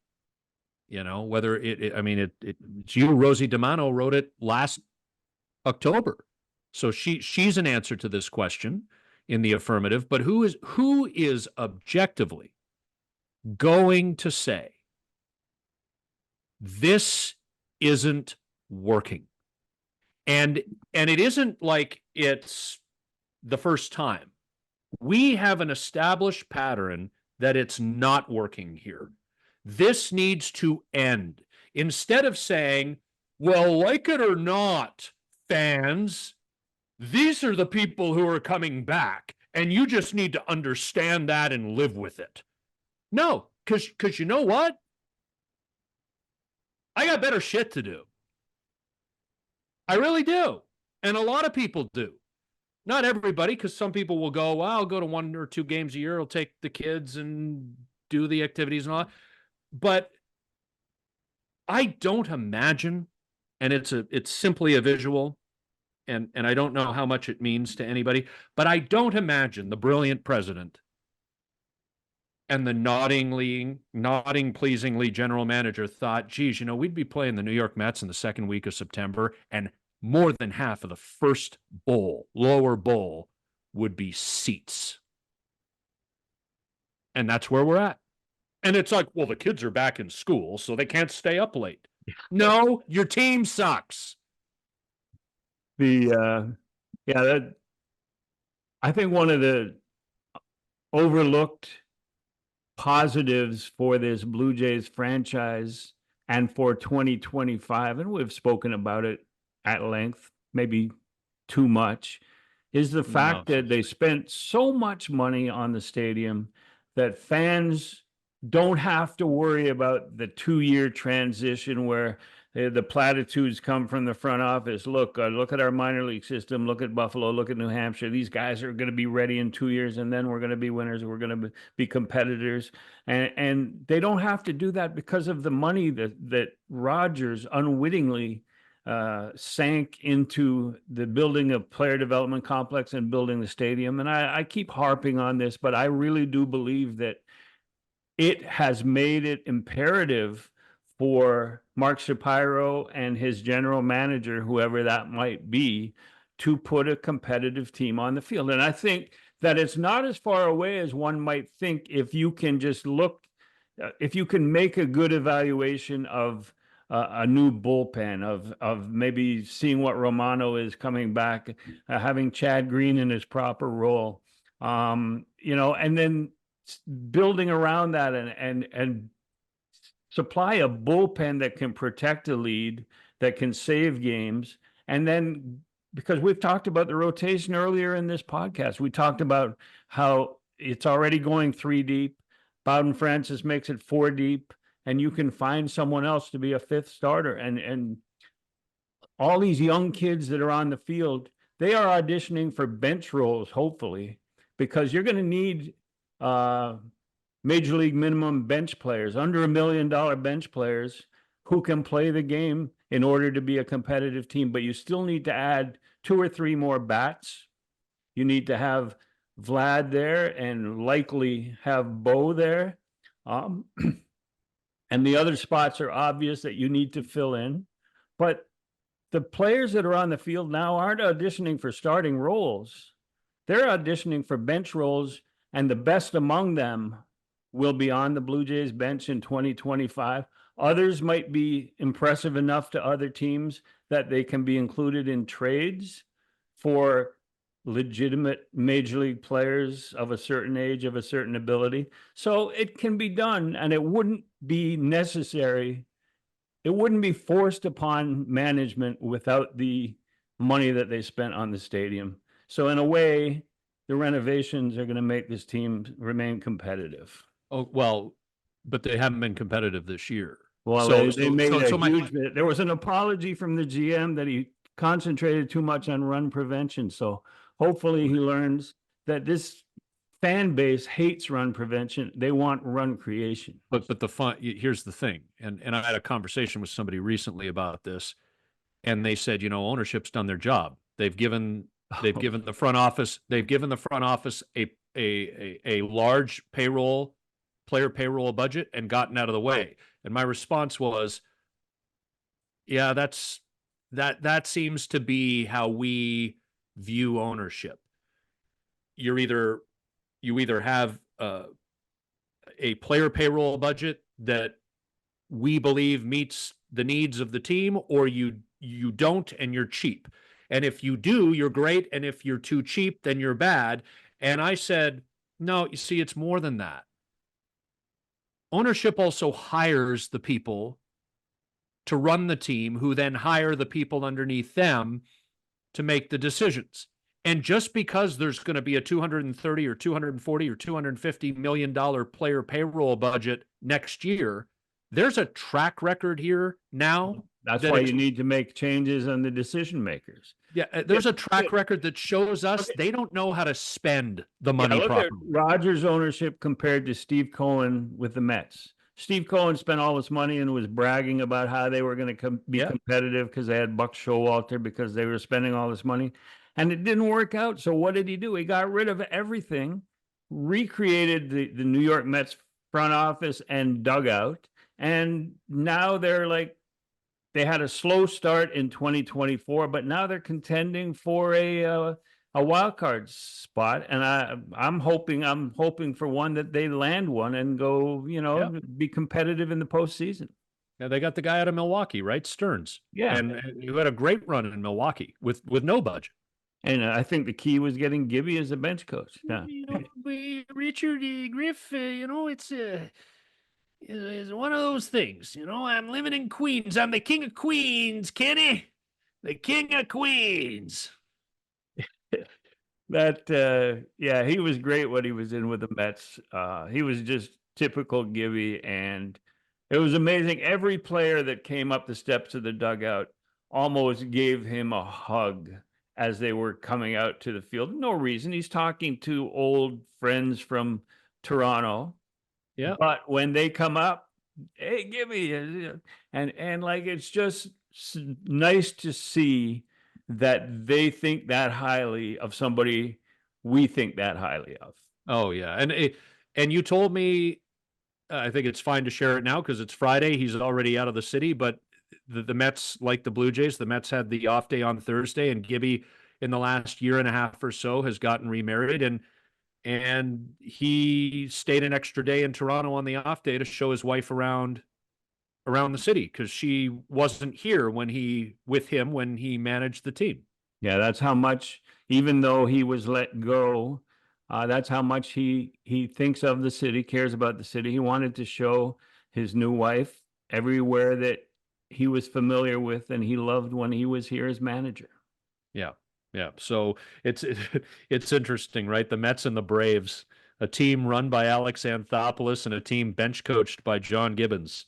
whether it's you, Rosie DiManno wrote it last October. So she's an answer to this question in the affirmative, but who is objectively going to say this isn't working? And it isn't like it's the first time. We have an established pattern that it's not working here. This needs to end. Instead of saying, well, like it or not, fans, these are the people who are coming back, and you just need to understand that and live with it. No, because you know what? I got better shit to do. I really do. And a lot of people do. Not everybody, because some people will go, well, I'll go to 1 or 2 games a year. I'll take the kids and do the activities and all that. But I don't imagine, and it's simply a visual, and I don't know how much it means to anybody, but I don't imagine the brilliant president and the nodding pleasingly general manager thought, geez, we'd be playing the New York Mets in the second week of September, and more than half of the first lower bowl, would be seats. And that's where we're at. And it's like, well, the kids are back in school, so they can't stay up late. No, your team sucks. I think one of the overlooked positives for this Blue Jays franchise and for 2025, and we've spoken about it at length, maybe too much, is the fact that they spent so much money on the stadium that fans don't have to worry about the 2-year transition where the platitudes come from the front office. Look at our minor league system. Look at Buffalo. Look at New Hampshire. These guys are going to be ready in 2 years, and then we're going to be winners. We're going to be competitors, and they don't have to do that because of the money that Rogers unwittingly sank into the building of player development complex and building the stadium. And I keep harping on this, but I really do believe that it has made it imperative for Mark Shapiro and his general manager, whoever that might be, to put a competitive team on the field. And I think that it's not as far away as one might think if you can just if you can make a good evaluation of a new bullpen, of maybe seeing what Romano is coming back, having Chad Green in his proper role, and then building around that and supply a bullpen that can protect a lead, that can save games. And then, because we've talked about the rotation earlier in this podcast, we talked about how it's already going 3 deep. Bowden Francis makes it 4 deep, and you can find someone else to be a 5th starter. And all these young kids that are on the field, they are auditioning for bench roles, hopefully, because you're going to need major league minimum bench players, under $1 million bench players who can play the game in order to be a competitive team. But you still need to add 2 or 3 more bats. You need to have Vlad there and likely have Bo there. And the other spots are obvious that you need to fill in. But the players that are on the field now aren't auditioning for starting roles. They're auditioning for bench roles, and the best among them will be on the Blue Jays bench in 2025. Others might be impressive enough to other teams that they can be included in trades for legitimate major league players of a certain age, of a certain ability. So it can be done, and it wouldn't be necessary. It wouldn't be forced upon management without the money that they spent on the stadium. So in a way, the renovations are going to make this team remain competitive. Oh, well, but they haven't been competitive this year. Well, So, they made a my, huge. There was an apology from the GM that he concentrated too much on run prevention. So hopefully he learns that this fan base hates run prevention. They want run creation. but the fun, here's the thing. And I had a conversation with somebody recently about this, and they said, ownership's done their job. They've given the front office, a large player payroll budget and gotten out of the way. And my response was, yeah, that seems to be how we view ownership. You either have a player payroll budget that we believe meets the needs of the team, or you don't, and you're cheap. And if you do, you're great. And if you're too cheap, then you're bad. And I said, no, you see, it's more than that. Ownership also hires the people to run the team, who then hire the people underneath them to make the decisions. And just because there's going to be a 230 or 240 or $250 million player payroll budget next year, there's a track record here now. That's why you need to make changes on the decision makers. Yeah, there's a track record that shows us they don't know how to spend the money look properly. At Rogers' ownership compared to Steve Cohen with the Mets. Steve Cohen spent all this money and was bragging about how they were going to be competitive because they had Buck Showalter, because they were spending all this money, and it didn't work out. So what did he do? He got rid of everything, recreated the New York Mets front office and dugout, and now they're like, they had a slow start in 2024, but now they're contending for a wild card spot, and I'm hoping for one that they land one and go, be competitive in the postseason. Yeah, they got the guy out of Milwaukee, right? Stearns. Yeah, and you had a great run in Milwaukee with no budget. And I think the key was getting Gibby as a bench coach. Yeah, Richard Griff, it's one of those things. I'm living in Queens. I'm the king of Queens, Kenny. The king of Queens. He was great when he was in with the Mets. He was just typical Gibby, and it was amazing. Every player that came up the steps of the dugout almost gave him a hug as they were coming out to the field. No reason. He's talking to old friends from Toronto. Yeah. But when they come up, hey, Gibby, and like, it's just nice to see that they think that highly of somebody we think that highly of. Oh yeah, and you told me, I think it's fine to share it now because it's Friday. He's already out of the city, but the Mets, like the Blue Jays, the Mets had the off day on Thursday, and Gibby, in the last year and a half or so, has gotten remarried, and he stayed an extra day in Toronto on the off day to show his wife around the city, because she wasn't here when he managed the team. Yeah, that's how much, even though he was let go, that's how much he thinks of the city, cares about the city. He wanted to show his new wife everywhere that he was familiar with and he loved when he was here as manager. Yeah. Yeah. So it's interesting, right? The Mets and the Braves, a team run by Alex Anthopoulos and a team bench coached by John Gibbons,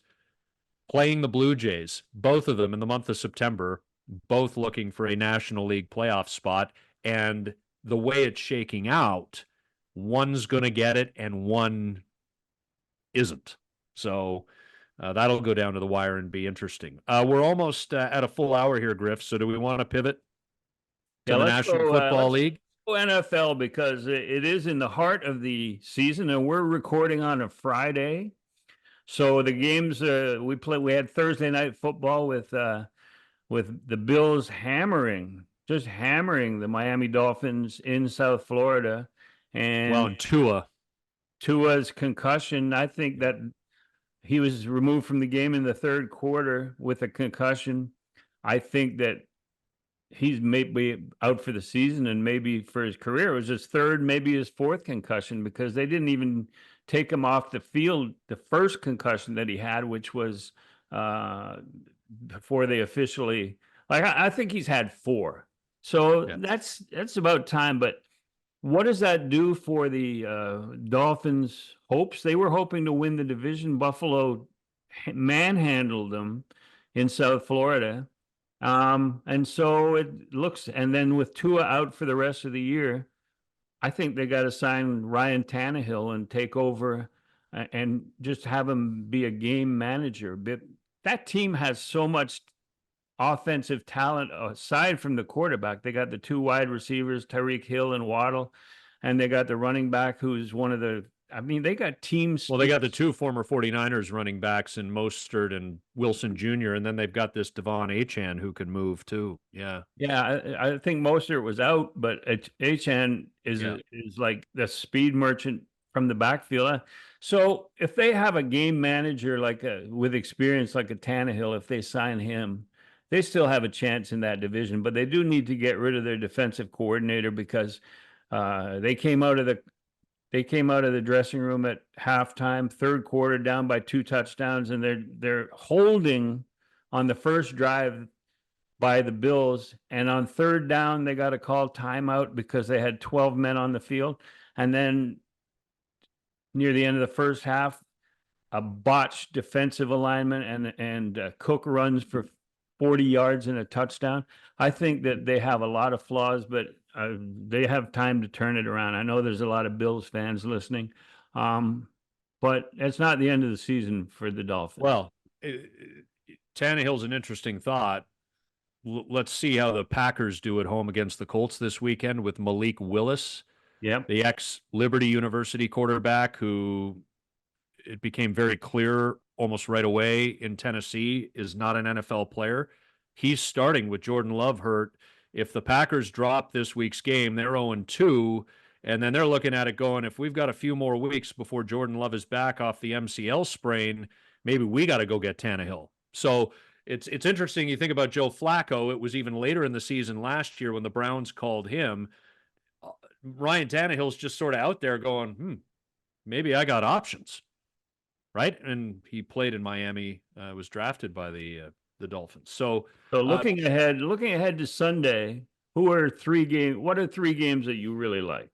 playing the Blue Jays, both of them in the month of September, both looking for a National League playoff spot. And the way it's shaking out, one's going to get it and one isn't. So that'll go down to the wire and be interesting. We're almost at a full hour here, Griff. So do we want to pivot to the National Football League? NFL, because it is in the heart of the season, and we're recording on a Friday. So the games we had Thursday night football with the Bills hammering the Miami Dolphins in South Florida, and Tua's concussion. I think that he was removed from the game in the third quarter with a concussion. I think that he's maybe out for the season and maybe for his career. It was his third, maybe his fourth concussion, because they didn't even take him off the field the first concussion that he had, which was before they officially, like, I think he's had four. So Yeah. that's about time. But what does that do for the Dolphins' hopes? They were hoping to win the division. Buffalo manhandled them in South Florida. And so it looks, and then with Tua out for the rest of the year, I think they got to sign Ryan Tannehill and take over and just have him be a game manager. But that team has so much offensive talent aside from the quarterback. They got the two wide receivers, Tyreek Hill and Waddle, and they got the running back who's one of the, I mean, they got teams. Well, they got the two former 49ers running backs in Mostert and Wilson Jr., and then they've got this Devon Achane who can move too. Yeah. Yeah, I think Mostert was out, but Achane is is like the speed merchant from the backfield. So if they have a game manager like with experience like a Tannehill, if they sign him, they still have a chance in that division. But they do need to get rid of their defensive coordinator, because they came out of the dressing room at halftime, third quarter, down by 2 touchdowns, and they're holding on the first drive by the Bills, and on third down they got to call timeout because they had 12 men on the field. And then near the end of the first half, a botched defensive alignment, and Cook runs for 40 yards and a touchdown. I think that they have a lot of flaws, but they have time to turn it around. I know there's a lot of Bills fans listening, but it's not the end of the season for the Dolphins. Well, Tannehill's an interesting thought. Let's see how the Packers do at home against the Colts this weekend with Malik Willis, the ex-Liberty University quarterback, who it became very clear almost right away in Tennessee is not an NFL player. He's starting with Jordan Love hurt. If the Packers drop this week's game, they're 0-2, and then they're looking at it going, if we've got a few more weeks before Jordan Love is back off the MCL sprain, maybe we got to go get Tannehill. So it's interesting. You think about Joe Flacco. It was even later in the season last year when the Browns called him. Ryan Tannehill's just sort of out there going, maybe I got options, right? And he played in Miami, was drafted by the Dolphins. So looking ahead to Sunday, what are 3 games that you really like?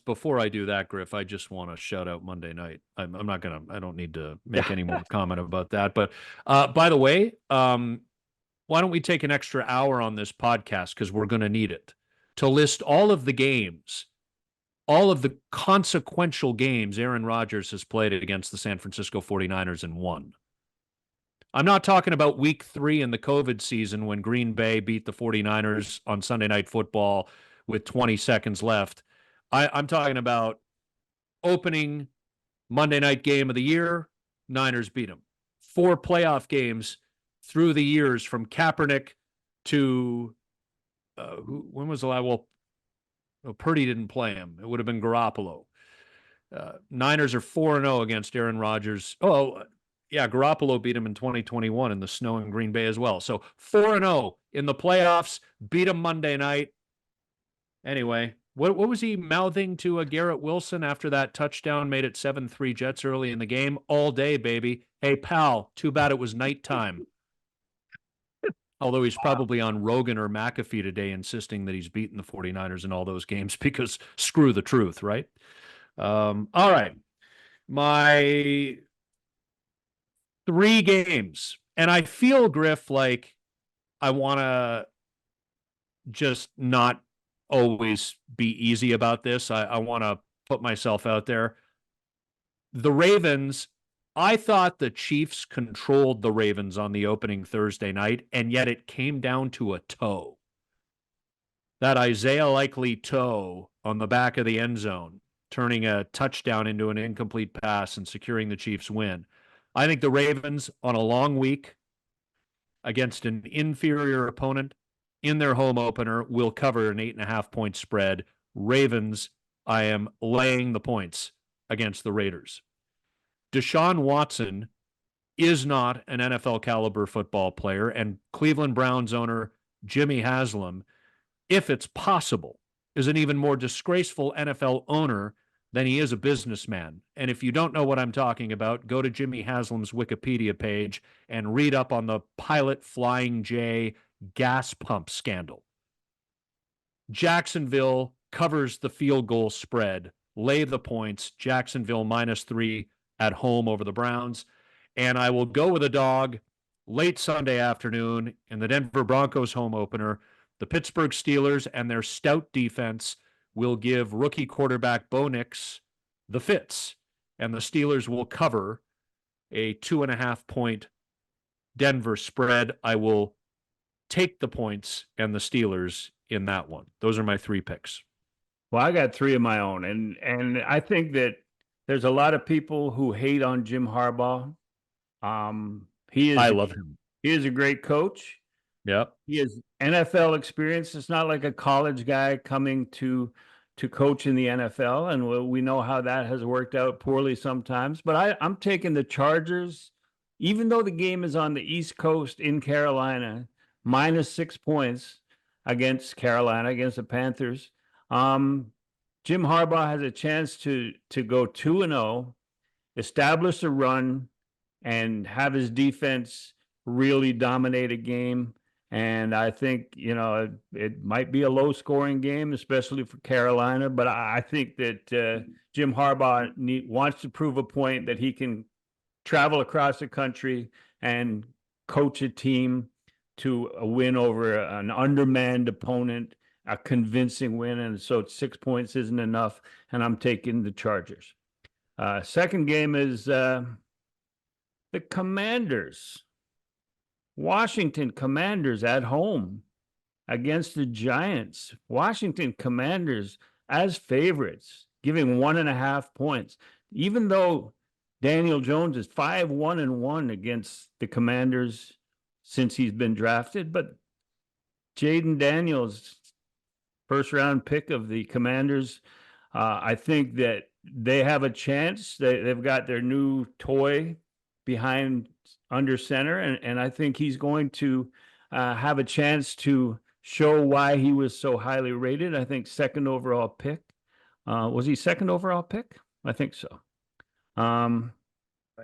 Before I do that, Griff, I just want to shout out Monday night. I don't need to make any more comment about that. But by the way, why don't we take an extra hour on this podcast, because we're going to need it, to list all of the games, all of the consequential games Aaron Rodgers has played against the San Francisco 49ers and won. I'm not talking about week 3 in the COVID season when Green Bay beat the 49ers on Sunday Night Football with 20 seconds left. I'm talking about opening Monday night game of the year, Niners beat them. 4 playoff games through the years from Kaepernick to when was the last? Well, Purdy didn't play him. It would have been Garoppolo. Niners are 4-0 against Aaron Rodgers. Oh, yeah, Garoppolo beat him in 2021 in the snow in Green Bay as well. So 4-0 in the playoffs, beat him Monday night. Anyway, what was he mouthing to Garrett Wilson after that touchdown made it 7-3 Jets early in the game? All day, baby. Hey, pal, too bad it was nighttime. Although he's probably on Rogan or McAfee today insisting that he's beaten the 49ers in all those games because screw the truth, right? All right. My 3 games. And I feel, Griff, like I want to just not always be easy about this. I want to put myself out there. The Ravens, I thought the Chiefs controlled the Ravens on the opening Thursday night, and yet it came down to a toe. That Isaiah Likely toe on the back of the end zone, turning a touchdown into an incomplete pass and securing the Chiefs' win. I think the Ravens, on a long week against an inferior opponent in their home opener, will cover an 8.5-point spread. Ravens, I am laying the points against the Raiders. Deshaun Watson is not an NFL caliber football player, and Cleveland Browns owner Jimmy Haslam, if it's possible, is an even more disgraceful NFL owner than he is a businessman. And if you don't know what I'm talking about, go to Jimmy Haslam's Wikipedia page and read up on the Pilot Flying J gas pump scandal. Jacksonville covers the field goal spread, lay the points, Jacksonville -3 at home over the Browns. And I will go with a dog late Sunday afternoon in the Denver Broncos home opener. The Pittsburgh Steelers and their stout defense will give rookie quarterback Bo Nix the fits, and the Steelers will cover a 2.5-point Denver spread. I will take the points and the Steelers in that one. Those are my 3 picks. Well, I got 3 of my own, and I think that there's a lot of people who hate on Jim Harbaugh. I love him. He is a great coach. Yep. He has NFL experience. It's not like a college guy coming to coach in the NFL, and we know how that has worked out poorly sometimes. But I'm taking the Chargers, even though the game is on the East Coast in Carolina, -6 points against Carolina, against the Panthers. Jim Harbaugh has a chance to go 2-0, establish a run, and have his defense really dominate a game. And I think, it might be a low-scoring game, especially for Carolina. But I think that Jim Harbaugh wants to prove a point that he can travel across the country and coach a team to a win over an undermanned opponent, a convincing win. And so 6 points isn't enough, and I'm taking the Chargers. Second game is the Commanders. Washington Commanders at home against the Giants. Washington Commanders as favorites, giving 1.5 points. Even though Daniel Jones is 5-1-1 against the Commanders since he's been drafted, but Jaden Daniels, first-round pick of the Commanders, I think that they have a chance. They've got their new toy behind under center, and I think he's going to have a chance to show why he was so highly rated. I think second overall pick. Was he second overall pick? I think so.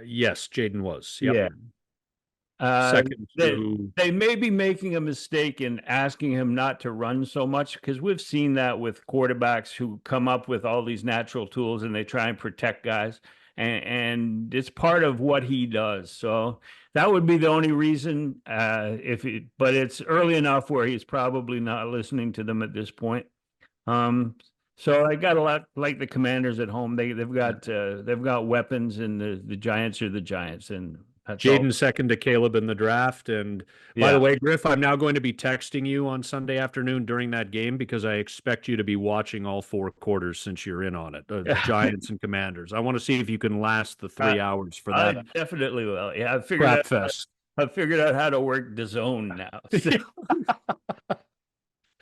Yes, Jaden was. Yep. Yeah. Second they may be making a mistake in asking him not to run so much, because we've seen that with quarterbacks who come up with all these natural tools and they try and protect guys. And it's part of what he does. So that would be the only reason, but it's early enough where he's probably not listening to them at this point. So I got a lot like the Commanders at home. They've got weapons, and the Giants are the Giants. And Jaden second to Caleb in the draft. And by the way, Griff, I'm now going to be texting you on Sunday afternoon during that game, because I expect you to be watching all 4 quarters since you're in on it. The Giants and Commanders. I want to see if you can last the 3 hours for that. I definitely will. Yeah, I've figured out how to work the zone now.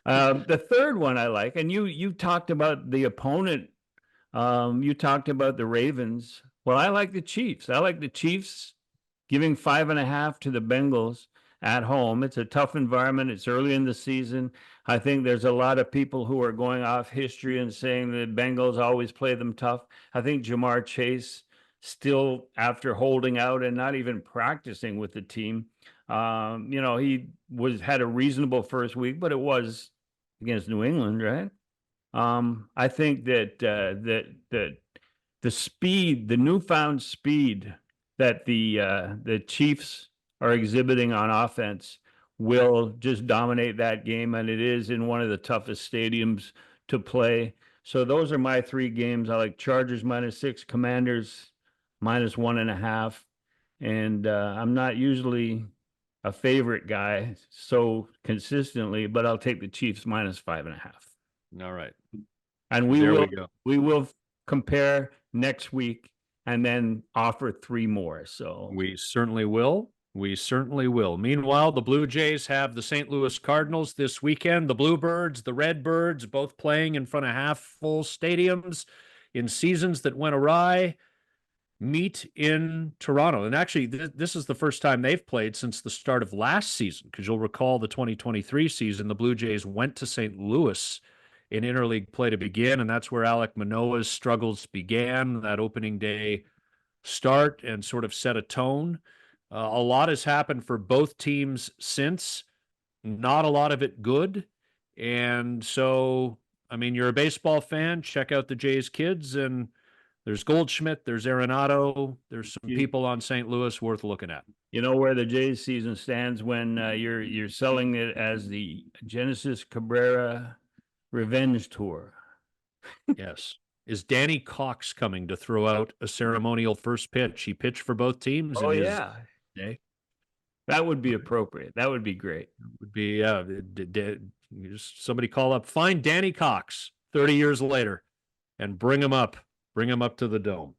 The third one I like, and you talked about the opponent. You talked about the Ravens. Well, I like the Chiefs. I like the Chiefs giving 5.5 to the Bengals at home. It's a tough environment. It's early in the season. I think there's a lot of people who are going off history and saying that Bengals always play them tough. I think Jamar Chase, still after holding out and not even practicing with the team, he had a reasonable first week, but it was against New England, right? I think that the speed, the newfound speed that the Chiefs are exhibiting on offense will just dominate that game, and it is in one of the toughest stadiums to play. So those are my 3 games. I like Chargers -6, Commanders -1.5, and I'm not usually a favorite guy so consistently, but I'll take the Chiefs -5.5. All right, and we will compare next week, and then offer 3 more. So we certainly will. We certainly will. Meanwhile, the Blue Jays have the St. Louis Cardinals this weekend. The Bluebirds, the Redbirds, both playing in front of half-full stadiums in seasons that went awry. meet in Toronto. And actually, this is the first time they've played since the start of last season, because you'll recall the 2023 season, the Blue Jays went to St. Louis in interleague play to begin, and that's where Alek Manoah's struggles began, that opening day start, and sort of set a tone. A lot has happened for both teams since, not a lot of it good. And so, I mean, you're a baseball fan, check out the Jays kids, and there's Goldschmidt, there's Arenado, there's some people on St. Louis worth looking at. You know where the Jays season stands when you're selling it as the Genesis Cabrera Revenge Tour. Yes. Is Danny Cox coming to throw out a ceremonial first pitch? He pitched for both teams. Oh, yeah. Day. That would be appropriate. That would be great. It would be, somebody call up, find Danny Cox 30 years later and bring him up to the Dome.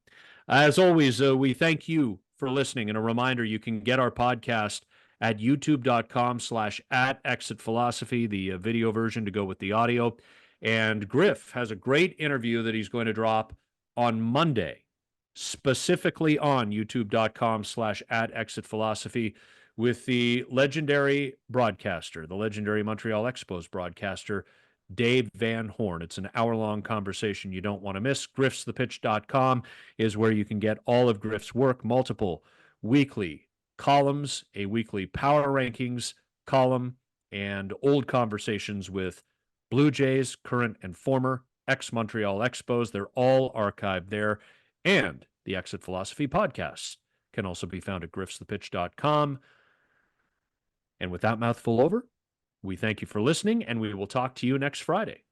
As always, we thank you for listening. And a reminder, you can get our podcast at youtube.com/@exitphilosophy, the video version to go with the audio. And Griff has a great interview that he's going to drop on Monday, specifically on youtube.com/@exitphilosophy with the legendary broadcaster, the legendary Montreal Expos broadcaster, Dave Van Horn. It's an hour-long conversation you don't want to miss. griffsthepitch.com is where you can get all of Griff's work, multiple weekly columns, a weekly power rankings column, and old conversations with Blue Jays, current and former, ex-Montreal Expos. They're all archived there. And the Exit Philosophy podcasts can also be found at griffsthepitch.com. And with that mouthful over, we thank you for listening, and we will talk to you next Friday.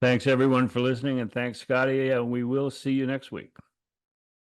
Thanks, everyone, for listening, and thanks, Scotty. We will see you next week.